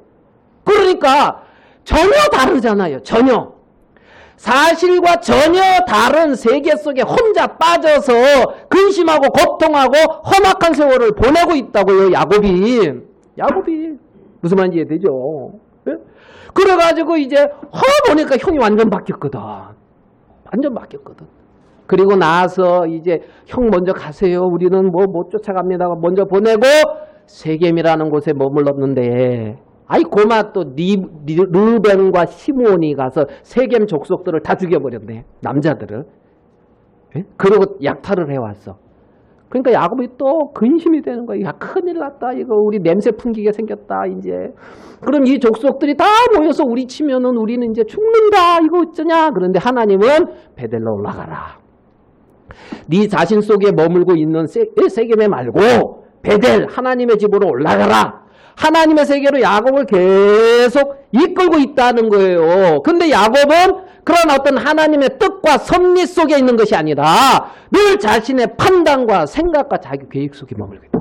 그러니까 전혀 다르잖아요. 전혀. 사실과 전혀 다른 세계 속에 혼자 빠져서 근심하고 고통하고 험악한 세월을 보내고 있다고요. 야곱이 무슨 말인지 이해되죠? 네? 그래가지고 이제 보니까 형이 완전 바뀌었거든. 그리고 나서 이제 형 먼저 가세요. 우리는 못 쫓아갑니다. 먼저 보내고 세겜이라는 곳에 머물렀는데 고마 또 르벤과 시므온이 가서 세겜 족속들을 다 죽여버렸네. 남자들을. 예? 그리고 약탈을 해왔어. 그러니까 야곱이 또 근심이 되는 거야. 야, 큰일 났다. 이거 우리 냄새 풍기게 생겼다. 이제. 그럼 이 족속들이 다 모여서 우리 치면은 우리는 이제 죽는다. 이거 어쩌냐. 그런데 하나님은 베델로 올라가라. 네 자신 속에 머물고 있는 세겜에 말고 베델 하나님의 집으로 올라가라. 하나님의 세계로 야곱을 계속 이끌고 있다는 거예요. 근데 야곱은 그런 어떤 하나님의 뜻과 섭리 속에 있는 것이 아니라 늘 자신의 판단과 생각과 자기 계획 속에 머물고 있다.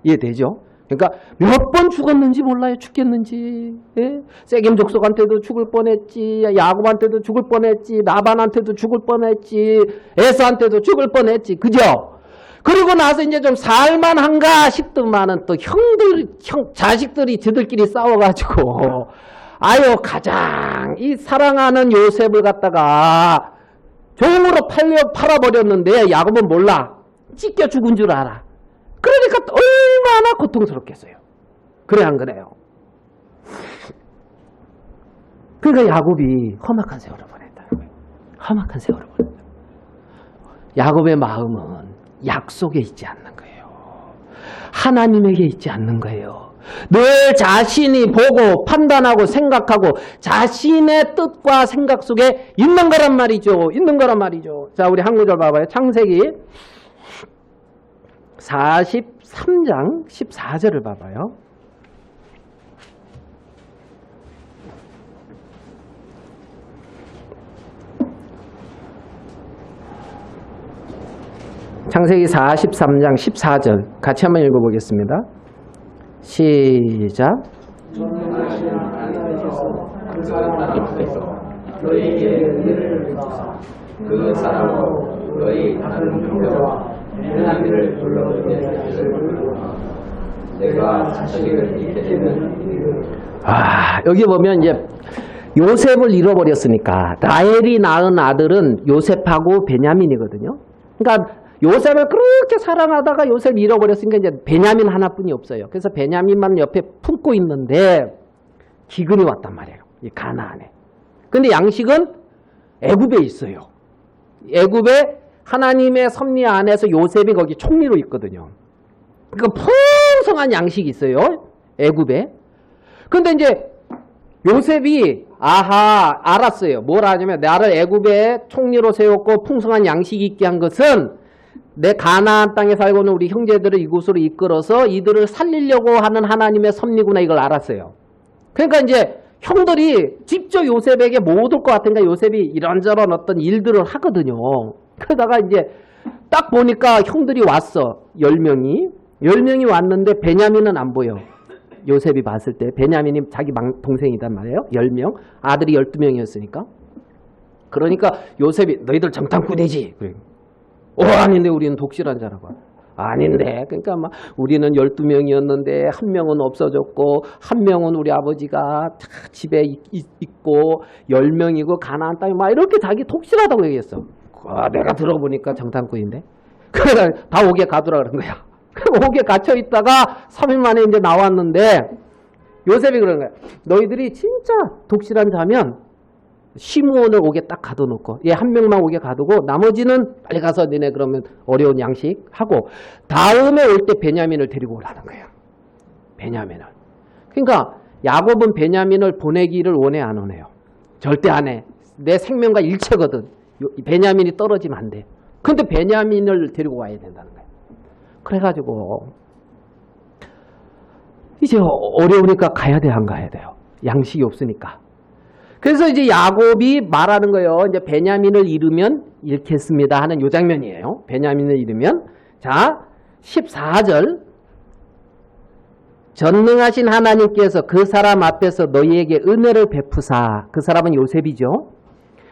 이해되죠? 그러니까 몇 번 죽었는지 몰라요. 죽겠는지. 예? 세겜 족속한테도 죽을 뻔했지. 야곱한테도 죽을 뻔했지. 라반한테도 죽을 뻔했지. 에서한테도 죽을 뻔했지. 그죠? 그리고 나서 이제 좀 살만한가 싶더만은 또 자식들이 저들끼리 싸워가지고 아유 가장 이 사랑하는 요셉을 갖다가 종으로 팔아버렸는데 야곱은 몰라. 찢겨 죽은 줄 알아. 그러니까 얼마나 고통스럽겠어요. 그래 안 그래요? 그러니까 야곱이 험악한 세월을 보냈다는 거예요. 험악한 세월을 보냈다. 야곱의 마음은 약속에 있지 않는 거예요. 하나님에게 있지 않는 거예요. 늘 자신이 보고 판단하고 생각하고 자신의 뜻과 생각 속에 있는 거란 말이죠. 있는 거란 말이죠. 자, 우리 한 구절 봐봐요. 창세기 43장 14절을 봐봐요. 창세기 43장 14절 같이 한번 읽어보겠습니다. 시작. 전능하신 하나님께서 그 사람 앞에서 너희에게 은혜를 베푸사 그 사람으로 너희 다른 형제와 베냐민을 불러주게 하시려고 내가 자식을 잃게 되면 여기 보면 이제 요셉을 잃어버렸으니까 라헬이 낳은 아들은 요셉하고 베냐민이거든요. 그러니까 요셉을 그렇게 사랑하다가 요셉을 잃어버렸으니까 이제 베냐민 하나뿐이 없어요. 그래서 베냐민만 옆에 품고 있는데 기근이 왔단 말이에요. 이 가나안에. 근데 양식은 애굽에 있어요. 애굽에 하나님의 섭리 안에서 요셉이 거기 총리로 있거든요. 그러니까 풍성한 양식이 있어요. 애굽에. 근데 이제 요셉이 알았어요. 뭘 하냐면 나를 애굽에 총리로 세웠고 풍성한 양식이 있게 한 것은 내 가나안 땅에 살고 있는 우리 형제들을 이곳으로 이끌어서 이들을 살리려고 하는 하나님의 섭리구나 이걸 알았어요. 그러니까 이제 형들이 직접 요셉에게 못 올 것 같으니까 요셉이 이런저런 어떤 일들을 하거든요. 그러다가 이제 딱 보니까 형들이 왔어. 10명이 왔는데 베냐민은 안 보여. 요셉이 봤을 때 베냐민이 자기 동생이단 말이에요. 10명. 아들이 12명이었으니까. 그러니까 요셉이 너희들 정탐꾼이지. 그래. 아닌데 우리는 독실한 자라고. 아닌데. 그러니까 막 우리는 12명이었는데 한 명은 없어졌고 한 명은 우리 아버지가 집에 있고 10명이고 가나안 땅에 막 이렇게 자기 독실하다고 얘기했어. 내가 들어보니까 정탐꾼인데. 그래서 다 옥에 가두라 그런 거야. 옥에 갇혀 있다가 3일 만에 이제 나왔는데 요셉이 그런 거야. 너희들이 진짜 독실한 자면 시므온을 옥에 딱 가둬놓고 얘 한 명만 옥에 가두고 나머지는 빨리 가서 너네 그러면 어려운 양식 하고 다음에 올 때 베냐민을 데리고 오라는 거예요. 베냐민을. 그러니까 야곱은 베냐민을 보내기를 원해 안 원해요? 절대 안 해. 내 생명과 일체거든. 베냐민이 떨어지면 안 돼. 근데 베냐민을 데리고 와야 된다는 거예요. 그래가지고 이제 어려우니까 가야 돼, 안 가야 돼요? 양식이 없으니까. 그래서 이제 야곱이 말하는 거예요. 이제 베냐민을 잃으면 잃겠습니다 하는 요 장면이에요. 베냐민을 잃으면. 자, 14절. 전능하신 하나님께서 그 사람 앞에서 너희에게 은혜를 베푸사. 그 사람은 요셉이죠.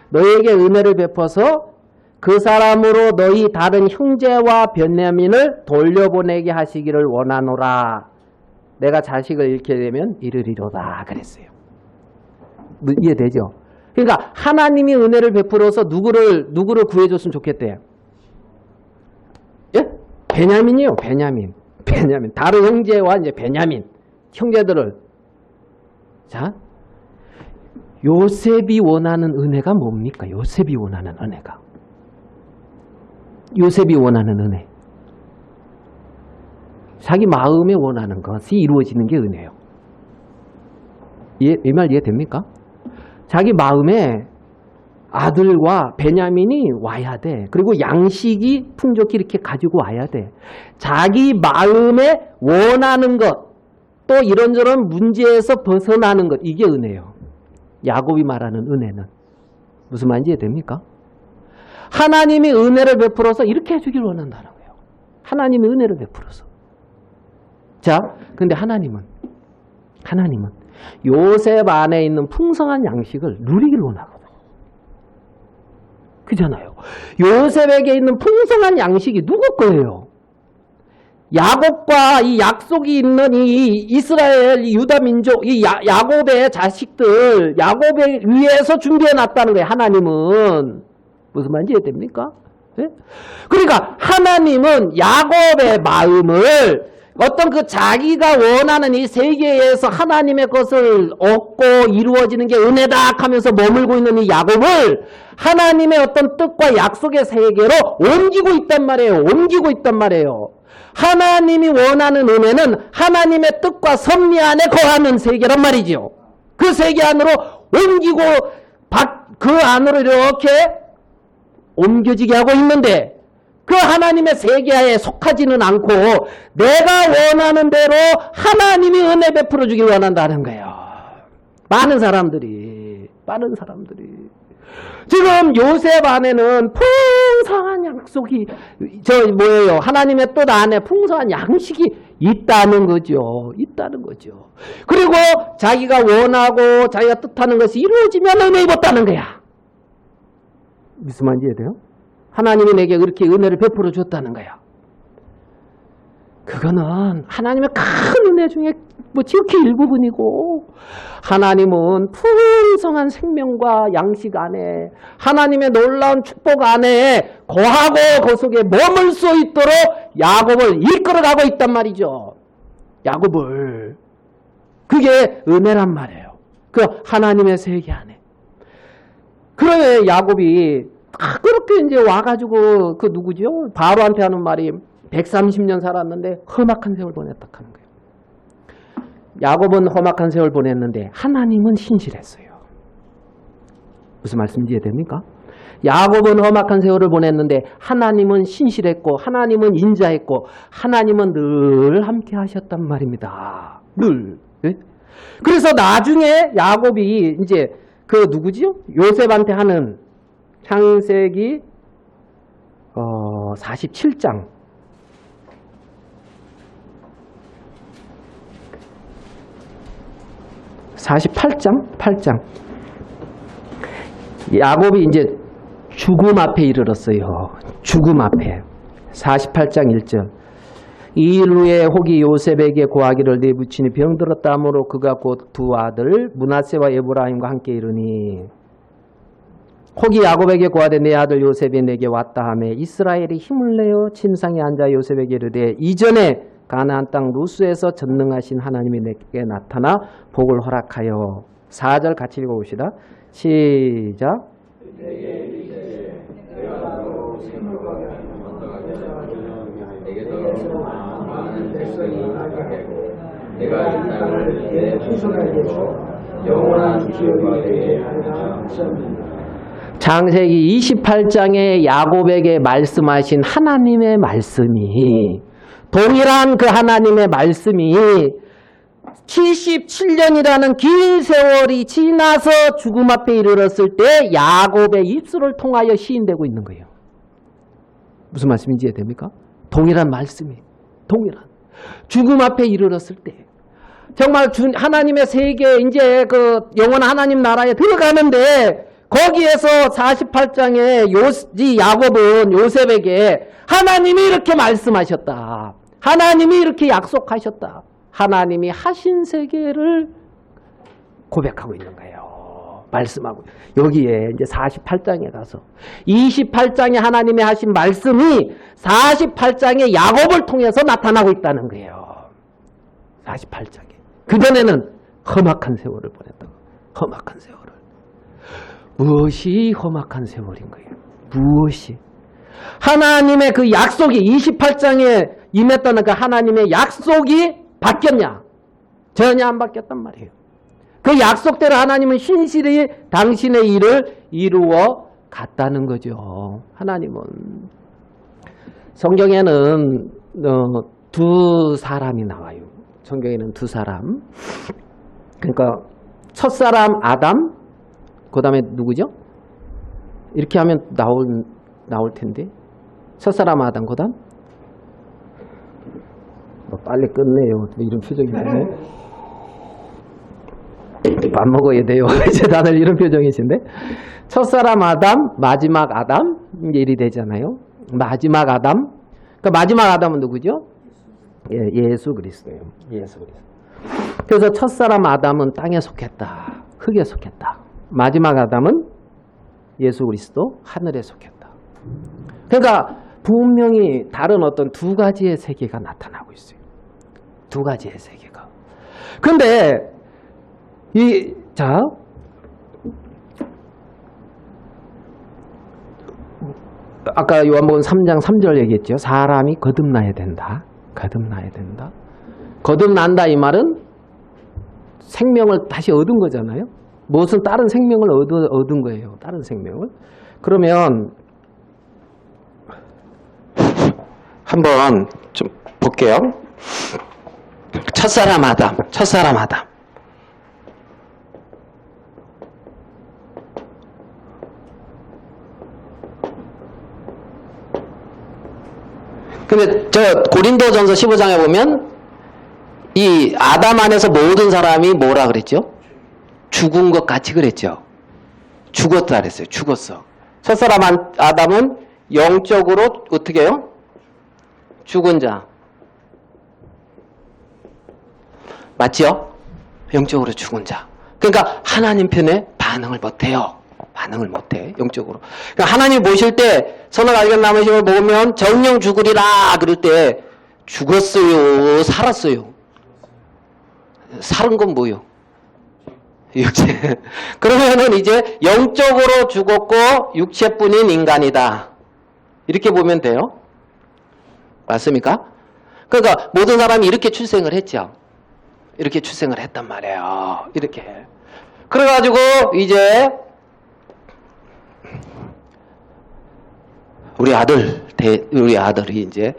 너희에게 은혜를 베풀어서 그 사람으로 너희 다른 형제와 베냐민을 돌려보내게 하시기를 원하노라. 내가 자식을 잃게 되면 이르리로다 그랬어요. 이해되죠? 그러니까 하나님이 은혜를 베풀어서 누구를 구해줬으면 좋겠대요. 예? 베냐민이요. 베냐민. 다른 형제와 이제 베냐민 형제들을. 자, 요셉이 원하는 은혜가 뭡니까? 요셉이 원하는 은혜가. 요셉이 원하는 은혜. 자기 마음에 원하는 것이 이루어지는 게 은혜예요. 이 말 이해됩니까? 자기 마음에 아들과 베냐민이 와야 돼. 그리고 양식이 풍족히 이렇게 가지고 와야 돼. 자기 마음에 원하는 것, 또 이런저런 문제에서 벗어나는 것, 이게 은혜예요. 야곱이 말하는 은혜는. 무슨 말인지 이해됩니까? 하나님이 은혜를 베풀어서 이렇게 해주길 원한다는 거예요. 하나님이 은혜를 베풀어서. 자, 근데 하나님은 요셉 안에 있는 풍성한 양식을 누리길 원하거든요. 그잖아요. 요셉에게 있는 풍성한 양식이 누구 거예요? 야곱과 이 약속이 있는 이 이스라엘, 이 유다 민족, 이 야곱의 자식들, 야곱에 위해서 준비해 놨다는 거예요. 하나님은. 무슨 말인지 이해됩니까? 네? 그러니까 하나님은 야곱의 마음을 어떤 그 자기가 원하는 이 세계에서 하나님의 것을 얻고 이루어지는 게 은혜다 하면서 머물고 있는 이 야곱을 하나님의 어떤 뜻과 약속의 세계로 옮기고 있단 말이에요. 옮기고 있단 말이에요. 하나님이 원하는 은혜는 하나님의 뜻과 섭리 안에 거하는 세계란 말이죠. 그 세계 안으로 옮기고 그 안으로 이렇게 옮겨지게 하고 있는데 그 하나님의 세계에 속하지는 않고 내가 원하는 대로 하나님이 은혜 베풀어 주길 원한다는 거예요. 많은 사람들이 지금 요셉 안에는 풍성한 약속이 하나님의 뜻 안에 풍성한 양식이 있다는 거죠. 그리고 자기가 원하고 자기가 뜻하는 것이 이루어지면 은혜 입었다는 거야. 무슨 말인지 이해돼요? 하나님이 내게 그렇게 은혜를 베풀어 줬다는 거야. 그거는 하나님의 큰 은혜 중에 지극히 일부분이고 하나님은 풍성한 생명과 양식 안에 하나님의 놀라운 축복 안에 거하고 그 속에 머물 수 있도록 야곱을 이끌어가고 있단 말이죠. 야곱을. 그게 은혜란 말이에요. 그 하나님의 세계 안에. 그러면 야곱이 그렇게 이제 와가지고 그 누구죠? 바로한테 하는 말이 130년 살았는데 험악한 세월 보냈다 하는 거예요. 야곱은 험악한 세월 보냈는데 하나님은 신실했어요. 무슨 말씀인지 이해됩니까? 야곱은 험악한 세월을 보냈는데 하나님은 신실했고 하나님은 인자했고 하나님은 늘 함께 하셨단 말입니다. 늘. 네? 그래서 나중에 야곱이 이제 그 누구지요? 요셉한테 하는 창세기 47장 8장 야곱이 이제 죽음 앞에 이르렀어요. 죽음 앞에 48장 1절 이 일 후에 혹이 요셉에게 고하기를 네 부친이 병들었다 하므로 그가 곧 두 아들 므낫세와 에브라임과 함께 이르니 혹이 야곱에게 고하되 내 아들 요셉이 내게 왔다 하매 이스라엘이 힘을 내어 침상에 앉아 요셉에게 이르되 이전에 가나안 땅 루스에서 전능하신 하나님이 내게 나타나 복을 허락하여 4절 같이 읽어봅시다. 시작. 내가 이 땅을 내 후손에게 줘 영원한 기업이 되게 하리라 하셨느니라. 창세기 28장에 야곱에게 말씀하신 하나님의 말씀이 동일한 그 하나님의 말씀이 77년이라는 긴 세월이 지나서 죽음 앞에 이르렀을 때 야곱의 입술을 통하여 시인되고 있는 거예요. 무슨 말씀인지 이해됩니까? 동일한 말씀이 동일한 죽음 앞에 이르렀을 때 정말 하나님의 세계 이제 그 영원한 하나님 나라에 들어가는데 거기에서 48장에 야곱은 요셉에게 하나님이 이렇게 말씀하셨다. 하나님이 이렇게 약속하셨다. 하나님이 하신 세계를 고백하고 있는 거예요. 말씀하고. 여기에 이제 48장에 가서 28장에 하나님이 하신 말씀이 48장에 야곱을 통해서 나타나고 있다는 거예요. 48장에. 그전에는 험악한 세월을 보냈다고. 험악한 세월을. 무엇이 험악한 세월인 거예요? 무엇이? 하나님의 그 약속이 28장에 임했다는 그 하나님의 약속이 바뀌었냐? 전혀 안 바뀌었단 말이에요. 그 약속대로 하나님은 신실히 당신의 일을 이루어 갔다는 거죠. 하나님은. 성경에는 두 사람이 나와요. 성경에는 두 사람. 그러니까 첫사람 아담, 그 다음에 누구죠? 이렇게 하면 나올 텐데. 첫사람 아담, 그 다음? 빨리 끝내요. 이런 표정이네. 밥 먹어야 돼요. 이제 다들 이런 표정이신데. 첫사람 아담, 마지막 아담, 일이 되잖아요. 마지막 아담. 그 마지막 아담은 누구죠? 예수 그리스도예요. 예수 그리스도. 그래서 첫사람 아담은 땅에 속했다. 흙에 속했다. 마지막 아담은 예수 그리스도 하늘에 속했다. 그러니까 분명히 다른 어떤 두 가지의 세계가 나타나고 있어요. 두 가지의 세계가. 근데 자, 아까 요한복음 3장 3절 얘기했죠. 사람이 거듭나야 된다. 거듭나야 된다. 거듭난다 이 말은 생명을 다시 얻은 거잖아요. 무슨 다른 생명을 얻은 거예요. 다른 생명을. 그러면 한번 좀 볼게요. 첫사람 아담. 근데 저 고린도전서 15장에 보면 이 아담 안에서 모든 사람이 뭐라 그랬죠? 죽은 것 같이 그랬죠. 죽었다 그랬어요. 죽었어. 첫사람 아담은 영적으로 어떻게 해요? 죽은 자. 맞죠? 영적으로 죽은 자. 그러니까 하나님 편에 반응을 못해요. 반응을 못해. 영적으로. 그러니까 하나님 모실 때 선악 알게 남으심을 먹으면 정령 죽으리라 그럴 때 죽었어요? 살았어요? 살은 건 뭐요? 육체. 그러면은 이제 영적으로 죽었고 육체뿐인 인간이다. 이렇게 보면 돼요. 맞습니까? 그러니까 모든 사람이 이렇게 출생을 했죠. 이렇게 출생을 했단 말이에요. 이렇게. 그래가지고 이제 우리 아들이 이제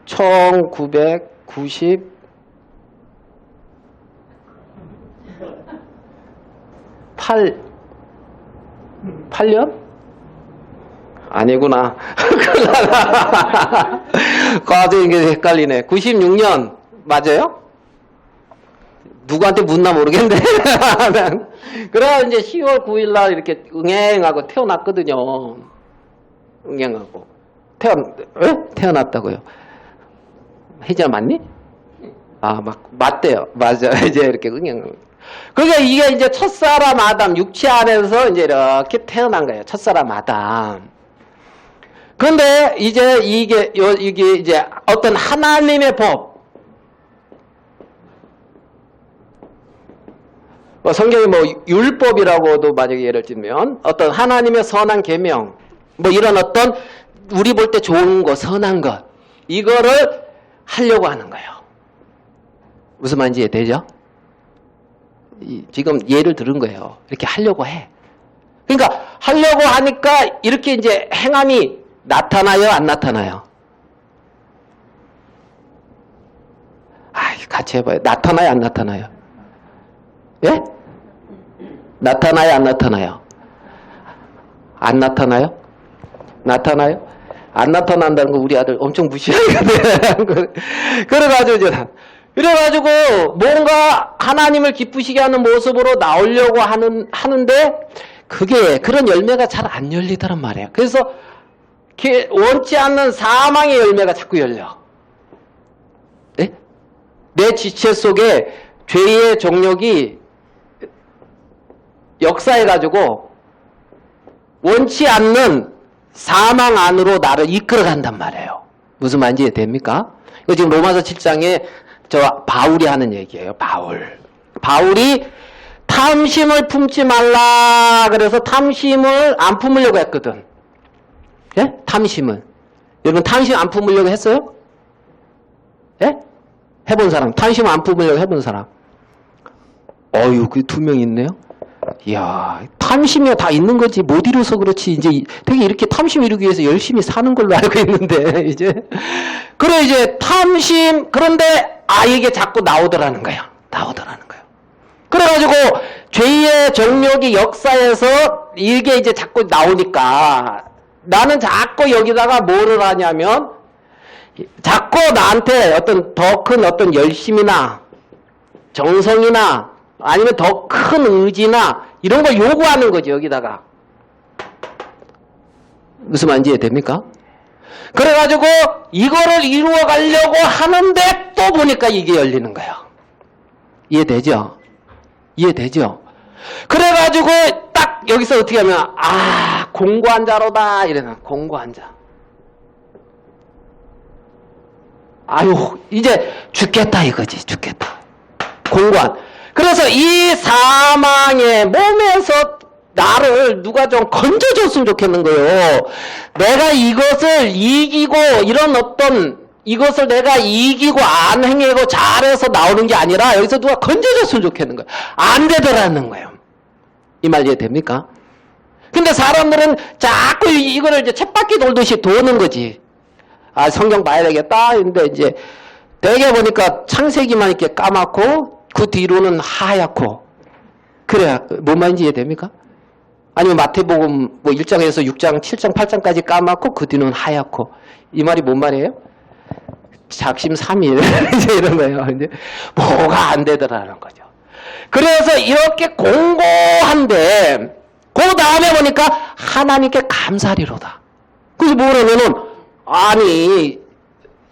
1998년? 아니구나. 과도 이게 헷갈리네. 96년 맞아요? 누구한테 묻나 모르겠는데. 그래 이제 10월 9일 날 이렇게 응행하고 태어났거든요. 응행하고 태어났다고요. 혜진아 맞니? 맞대요. 맞아. 이제 이렇게 응행하고. 그러니까 이게 이제 첫사람 아담 육체 안에서 이제 이렇게 태어난 거예요. 첫사람 아담. 그런데 이제 이게 이제 어떤 하나님의 법. 성경이 뭐 율법이라고도 만약에 예를 들면 어떤 하나님의 선한 계명, 뭐 이런 어떤 우리 볼 때 좋은 거, 선한 것 이거를 하려고 하는 거예요. 무슨 말인지 이해되죠? 지금 예를 들은 거예요. 이렇게 하려고 해. 그러니까 하려고 하니까 이렇게 이제 행함이 나타나요, 안 나타나요? 같이 해봐요. 나타나요, 안 나타나요? 예? 나타나요, 안 나타나요? 안 나타나요? 나타나요? 안 나타난다는 거 우리 아들 엄청 무시하거든. 그래가지고 뭔가 하나님을 기쁘시게 하는 모습으로 나오려고 하는데 그게 그런 열매가 잘 안 열리더란 말이에요. 그래서 원치 않는 사망의 열매가 자꾸 열려. 네? 내 지체 속에 죄의 정력이 역사해가지고 원치 않는 사망 안으로 나를 이끌어간단 말이에요. 무슨 말인지 됩니까? 이거 지금 로마서 7장에 저 바울이 하는 얘기예요. 바울이 탐심을 품지 말라 그래서 탐심을 안 품으려고 했거든. 예? 탐심을. 여러분 탐심 안 품으려고 했어요? 예? 해본 사람. 탐심 안 품으려고 해본 사람. 어유, 그 2명 있네요? 이야, 탐심이 다 있는 거지. 못 이뤄서 그렇지. 이제 되게 이렇게 탐심 이루기 위해서 열심히 사는 걸로 알고 있는데, 이제. 그래, 이제 탐심, 그런데, 이게 자꾸 나오더라는 거야. 나오더라는 거야. 그래가지고, 죄의 정욕이 역사에서 이게 이제 자꾸 나오니까, 나는 자꾸 여기다가 뭐를 하냐면, 자꾸 나한테 어떤 더 큰 어떤 열심이나, 정성이나, 아니면 더 큰 의지나 이런 걸 요구하는 거죠. 여기다가. 무슨 말인지 이해됩니까? 그래가지고 이거를 이루어 가려고 하는데 또 보니까 이게 열리는 거예요. 이해되죠? 이해되죠? 그래가지고 딱 여기서 어떻게 하면 공고한 자로다 이러면 공고한 자. 아유 이제 죽겠다 이거지. 죽겠다. 공고한. 그래서 이 사망의 몸에서 나를 누가 좀 건져줬으면 좋겠는 거예요. 내가 이것을 이기고 이런 어떤 이것을 내가 이기고 안 행하고 잘해서 나오는 게 아니라 여기서 누가 건져줬으면 좋겠는 거예요. 안 되더라는 거예요. 이 말 이해됩니까? 근데 사람들은 자꾸 이거를 이제 쳇바퀴 돌듯이 도는 거지. 성경 봐야 되겠다. 근데 이제 대개 보니까 창세기만 이렇게 까맣고 그 뒤로는 하얗고. 그래야 뭔 말인지 이해됩니까? 아니면 마태복음 뭐 1장에서 6장, 7장, 8장까지 까맣고 그 뒤는 하얗고. 이 말이 뭔 말이에요? 작심 삼일 이제 이런 거예요. 이제 뭐가 안 되더라는 거죠. 그래서 이렇게 공고한데 그 다음에 보니까 하나님께 감사리로다. 그래서 뭐라면은 아니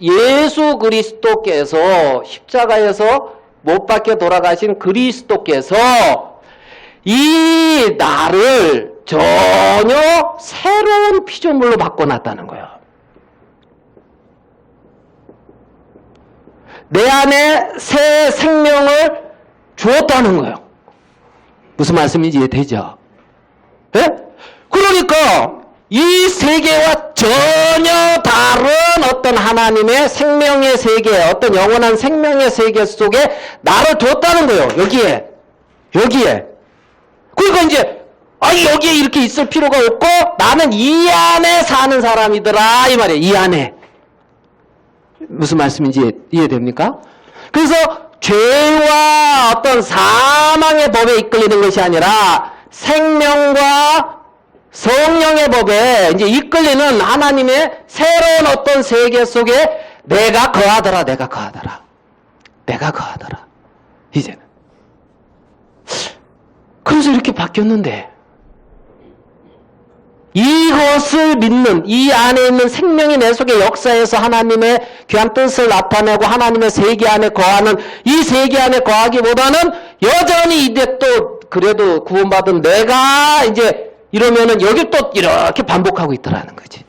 예수 그리스도께서 십자가에서 못 박혀 돌아가신 그리스도께서 이 나를 전혀 새로운 피조물로 바꿔놨다는 거예요. 내 안에 새 생명을 주었다는 거예요. 무슨 말씀인지 이해되죠? 예? 그러니까 이 세계와 전혀 다른 어떤 하나님의 생명의 세계, 어떤 영원한 생명의 세계 속에 나를 뒀다는 거예요. 여기에. 그러니까 이제 여기에 이렇게 있을 필요가 없고 나는 이 안에 사는 사람이더라 이 말이에요. 이 안에. 무슨 말씀인지 이해됩니까? 그래서 죄와 어떤 사망의 법에 이끌리는 것이 아니라 생명과 성령의 법에 이제 이끌리는 하나님의 새로운 어떤 세계 속에 내가 거하더라. 이제는. 그래서 이렇게 바뀌었는데 이것을 믿는 이 안에 있는 생명이 내 속에 역사해서 하나님의 귀한 뜻을 나타내고 하나님의 세계 안에 거하는 이 세계 안에 거하기보다는 여전히 이제 또 그래도 구원받은 내가 이제 이러면은 여기 또 이렇게 반복하고 있더라는 거지.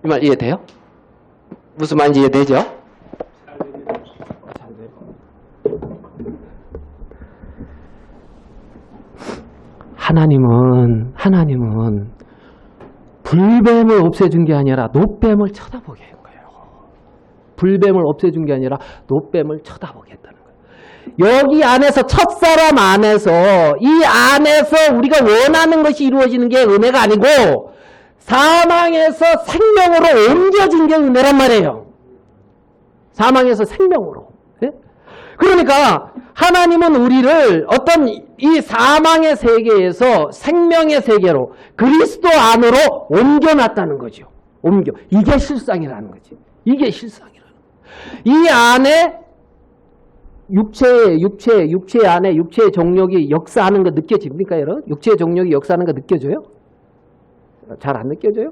이 말 이해돼요? 무슨 말인지 이해되죠? 하나님은 불뱀을 없애준 게 아니라 노뱀을 쳐다보게 한 거예요. 불뱀을 없애준 게 아니라 노뱀을 쳐다보게 했다는 거예요. 여기 안에서 첫사람 안에서 이 안에서 우리가 원하는 것이 이루어지는 게 은혜가 아니고 사망에서 생명으로 옮겨진 게 은혜란 말이에요. 사망에서 생명으로. 네? 그러니까 하나님은 우리를 어떤 이 사망의 세계에서 생명의 세계로 그리스도 안으로 옮겨놨다는 거죠. 이게 실상이라는 거지. 이게 실상이라는 거지. 이 안에 육체 안에 육체의 정욕이 역사하는 거 느껴집니까, 여러분? 육체의 정욕이 역사하는 거 느껴져요? 잘 안 느껴져요?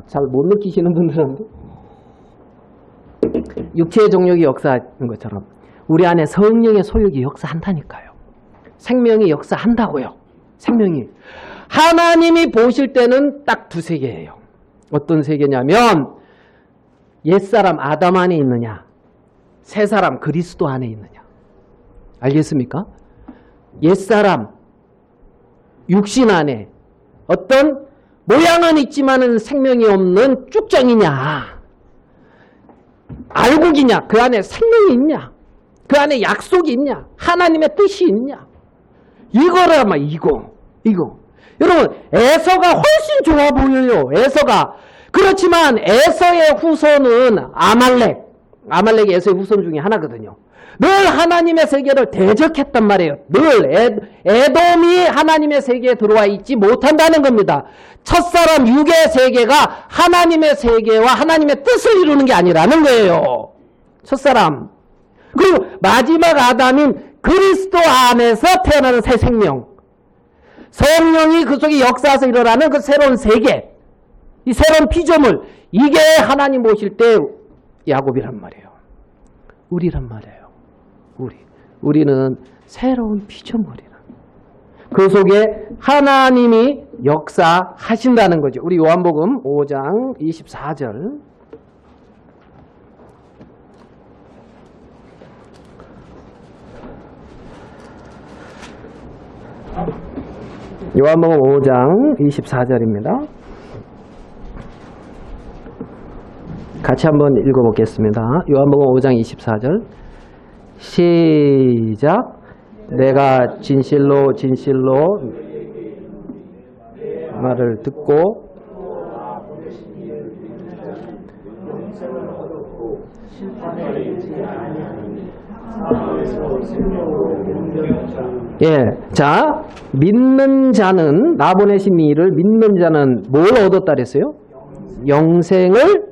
잘 못 느끼시는 분들한테? 육체의 정욕이 역사하는 것처럼 우리 안에 성령의 소욕이 역사한다니까요. 생명이 역사한다고요. 생명이. 하나님이 보실 때는 딱 두 세계예요. 어떤 세계냐면 옛사람 아담 안에 있느냐, 새사람 그리스도 안에 있느냐. 알겠습니까? 옛사람 육신 안에 어떤 모양은 있지만은 생명이 없는 쭉정이냐, 알곡이냐, 그 안에 생명이 있냐. 그 안에 약속이 있냐? 하나님의 뜻이 있냐? 이거라마 이거. 여러분 에서가 훨씬 좋아 보여요. 에서가. 그렇지만 에서의 후손은 아말렉이 에서의 후손 중에 하나거든요. 늘 하나님의 세계를 대적했단 말이에요. 늘 에돔이 하나님의 세계에 들어와 있지 못한다는 겁니다. 첫사람 육의 세계가 하나님의 세계와 하나님의 뜻을 이루는 게 아니라는 거예요. 첫사람. 그리고 마지막 아담인 그리스도 안에서 태어나는 새 생명. 성령이 그 속에 역사에서 일어나는 그 새로운 세계. 이 새로운 피조물. 이게 하나님 모실 때 야곱이란 말이에요. 우리란 말이에요. 우리는 새로운 피조물이라. 그 속에 하나님이 역사하신다는 거죠. 우리 요한복음 5장 24절. 요한복음 5장 24절입니다. 같이 한번 읽어보겠습니다. 요한복음 5장 24절. 시작. 내가 진실로 말을 듣고 자, 믿는 자는, 나 보내신 이를 믿는 자는 뭘 얻었다 그랬어요? 영생을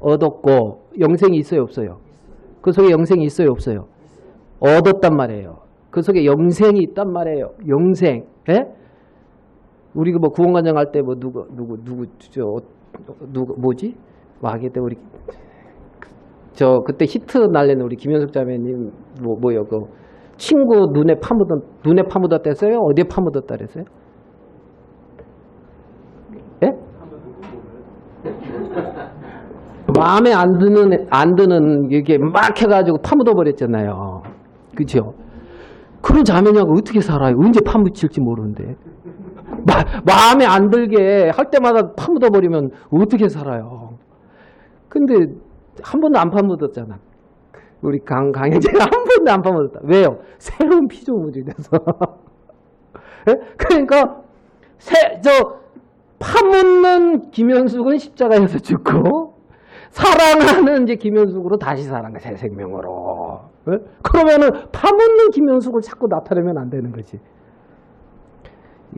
얻었고. 영생이 있어요 없어요? 그 속에 영생이 있어요 없어요? 얻었단 말이에요. 그 속에 영생이 있단 말이에요. 영생. 예? 우리 뭐 구원관장 할 때 뭐 누구 뭐지? 하기 때 우리 그때 히트 날리는 우리 김현숙 자매님 뭐요? 그 친구 눈에 파묻었다 했어요? 어디에 파묻었다 그랬어요? 예? 마음에 안 드는 이게 막 해가지고 파묻어 버렸잖아요. 그죠? 그런 자매냐고 어떻게 살아요? 언제 파묻힐지 모르는데. 마음에 안 들게 할 때마다 파묻어 버리면 어떻게 살아요? 근데 한 번도 안 파묻었잖아. 우리 강혜재가 한 번도 안 파묻었다. 왜요? 새로운 피조물이 돼서. 그러니까 파묻는 김현숙은 십자가에서 죽고, 사랑하는 이제 김현숙으로 다시 사는 거야, 새 생명으로. 그러면은 파묻는 김현숙을 자꾸 나타내면 안 되는 거지.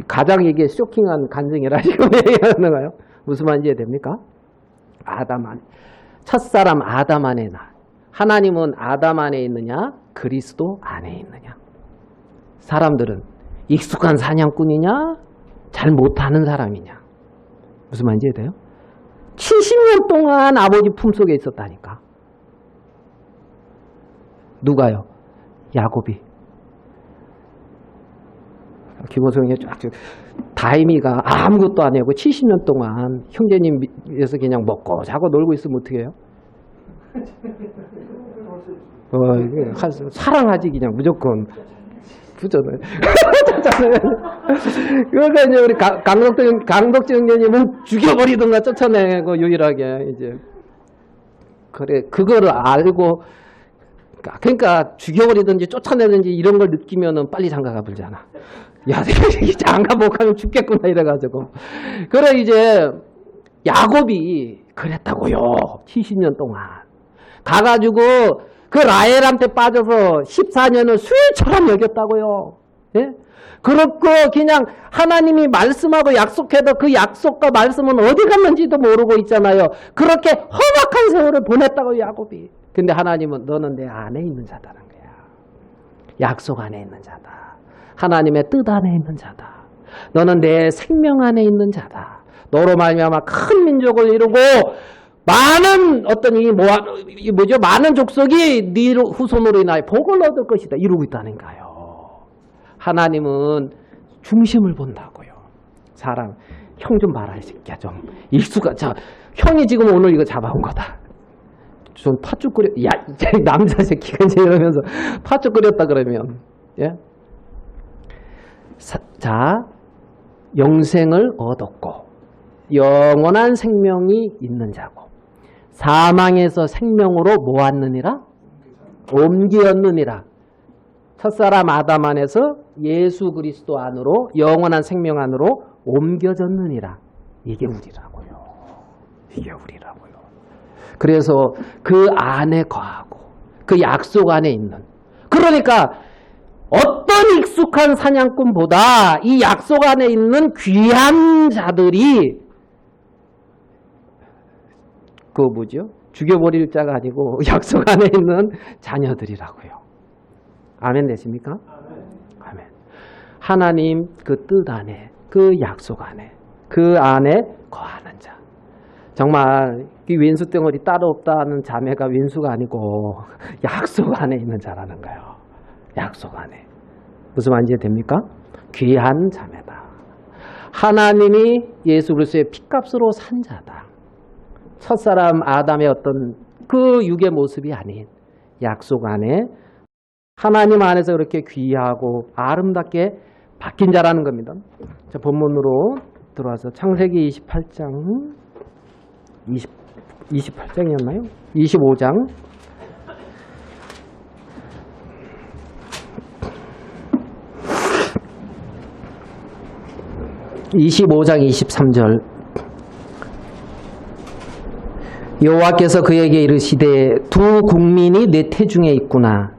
가장 이게 쇼킹한 간증이라 지금 얘기하는 거예요. 무슨 말인지 이해됩니까? 첫사람 아담 안에 나. 하나님은 아담 안에 있느냐? 그리스도 안에 있느냐? 사람들은 익숙한 사냥꾼이냐? 잘 못하는 사람이냐? 무슨 말인지 이해돼요? 70년 동안 아버지 품속에 있었다니까. 누가요? 야곱이. 김호성이 다임이가 아무것도 안 하고 70년 동안 형제님 위해서 그냥 먹고 자고 놀고 있으면 어떻게 해요? 사랑하지 그냥 무조건. 부잖아요. 그러니까 이제 우리 강덕진 형제님은 죽여버리든가 쫓아내고 유일하게 이제 그래 그거를 알고 그러니까 죽여버리든지 쫓아내든지 이런 걸 느끼면은 빨리 장가가 불잖아. 야, 장가 못 가면 죽겠구나 이래가지고. 그래 이제 야곱이 그랬다고요. 70년 동안 가가지고 그 라헬한테 빠져서 14년을 수일처럼 여겼다고요. 예? 그렇고 그냥 하나님이 말씀하고 약속해도 그 약속과 말씀은 어디 갔는지도 모르고 있잖아요. 그렇게 험악한 세월을 보냈다고 야곱이. 근데 하나님은 너는 내 안에 있는 자다는 거야. 약속 안에 있는 자다. 하나님의 뜻 안에 있는 자다. 너는 내 생명 안에 있는 자다. 너로 말미암아 큰 민족을 이루고 많은 많은 족속이 네 후손으로 인하여 복을 얻을 것이다. 이루고 있다니까요. 하나님은 중심을 본다고요. 사람 형 좀 봐라 이 새끼야 좀 익숙한. 자 형이 지금 오늘 이거 잡아온 거다. 좀 팥죽 끓여. 야 남자 새끼가 이제 이러면서 팥죽 끓였다 그러면 예. 자 영생을 얻었고 영원한 생명이 있는 자고 사망에서 생명으로 모았느니라 옮기었느니라. 첫사람 아담 안에서 예수 그리스도 안으로 영원한 생명 안으로 옮겨졌느니라. 이게 우리라고요. 이게 우리라고요. 그래서 그 안에 거하고 그 약속 안에 있는, 그러니까 어떤 익숙한 사냥꾼보다 이 약속 안에 있는 귀한 자들이 그 뭐죠? 죽여버릴 자가 아니고 약속 안에 있는 자녀들이라고요. 아멘 되십니까? 아멘. 하나님 그 뜻 안에, 그 약속 안에, 그 안에 거하는 자. 정말 이 왼수 덩어리 따로 없다는 자매가 왼수가 아니고 약속 안에 있는 자라는 거예요. 약속 안에. 무슨 말인지 됩니까? 귀한 자매다. 하나님이 예수 그리스도의 피값으로 산 자다. 첫사람 아담의 어떤 그 육의 모습이 아닌 약속 안에 하나님 안에서 그렇게 귀하고 아름답게 바뀐 자라는 겁니다. 자, 본문으로 들어와서 창세기 28장 28장이었나요? 25장 25장 23절 여호와께서 그에게 이르시되 두 국민이 내 태중에 있구나.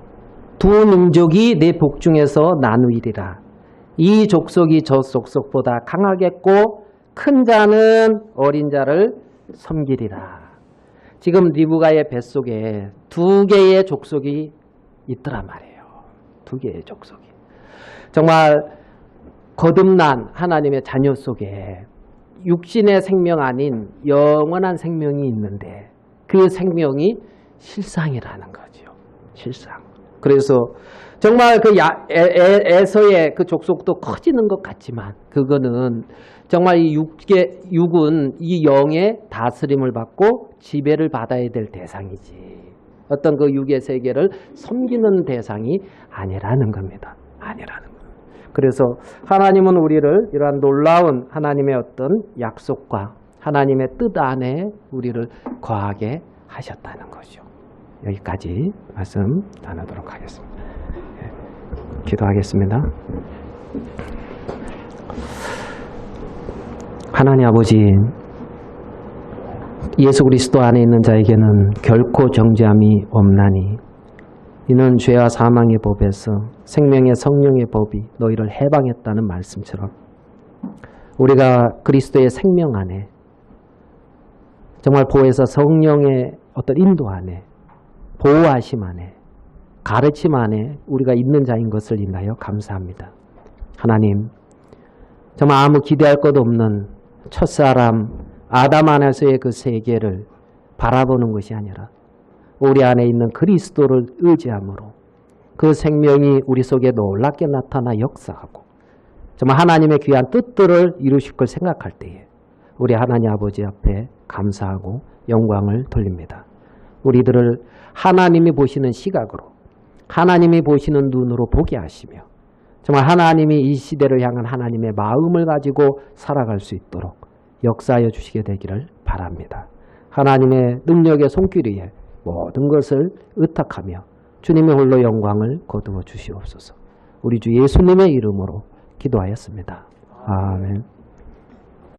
두 민족이 내 복중에서 나누이리라. 이 족속이 저 족속보다 강하겠고 큰 자는 어린 자를 섬기리라. 지금 리브가의 뱃속에 두 개의 족속이 있더란 말이에요. 두 개의 족속이. 정말 거듭난 하나님의 자녀 속에 육신의 생명 아닌 영원한 생명이 있는데 그 생명이 실상이라는 거죠. 실상. 그래서 정말 그 에서의 그 족속도 커지는 것 같지만 그거는 정말 이 육은 이 영의 다스림을 받고 지배를 받아야 될 대상이지 어떤 그 육의 세계를 섬기는 대상이 아니라는 겁니다. 아니라는 겁니다. 그래서 하나님은 우리를 이러한 놀라운 하나님의 어떤 약속과 하나님의 뜻 안에 우리를 거하게 하셨다는 거죠. 여기까지 말씀 나누도록 하겠습니다. 기도하겠습니다. 하나님 아버지, 예수 그리스도 안에 있는 자에게는 결코 정죄함이 없나니 이는 죄와 사망의 법에서 생명의 성령의 법이 너희를 해방했다는 말씀처럼 우리가 그리스도의 생명 안에 정말 보혜사 성령의 어떤 인도 안에 보호하심 안에 가르침 안에 우리가 있는 자인 것을 인하여 감사합니다. 하나님, 정말 아무 기대할 것 없는 첫사람 아담 안에서의 그 세계를 바라보는 것이 아니라 우리 안에 있는 그리스도를 의지함으로 그 생명이 우리 속에 놀랍게 나타나 역사하고 정말 하나님의 귀한 뜻들을 이루실 걸 생각할 때에 우리 하나님 아버지 앞에 감사하고 영광을 돌립니다. 우리들을 하나님이 보시는 시각으로 하나님이 보시는 눈으로 보게 하시며 정말 하나님이 이 시대를 향한 하나님의 마음을 가지고 살아갈 수 있도록 역사하여 주시게 되기를 바랍니다. 하나님의 능력의 손길 위에 모든 것을 의탁하며 주님의 홀로 영광을 거두어 주시옵소서. 우리 주 예수님의 이름으로 기도하였습니다. 아멘.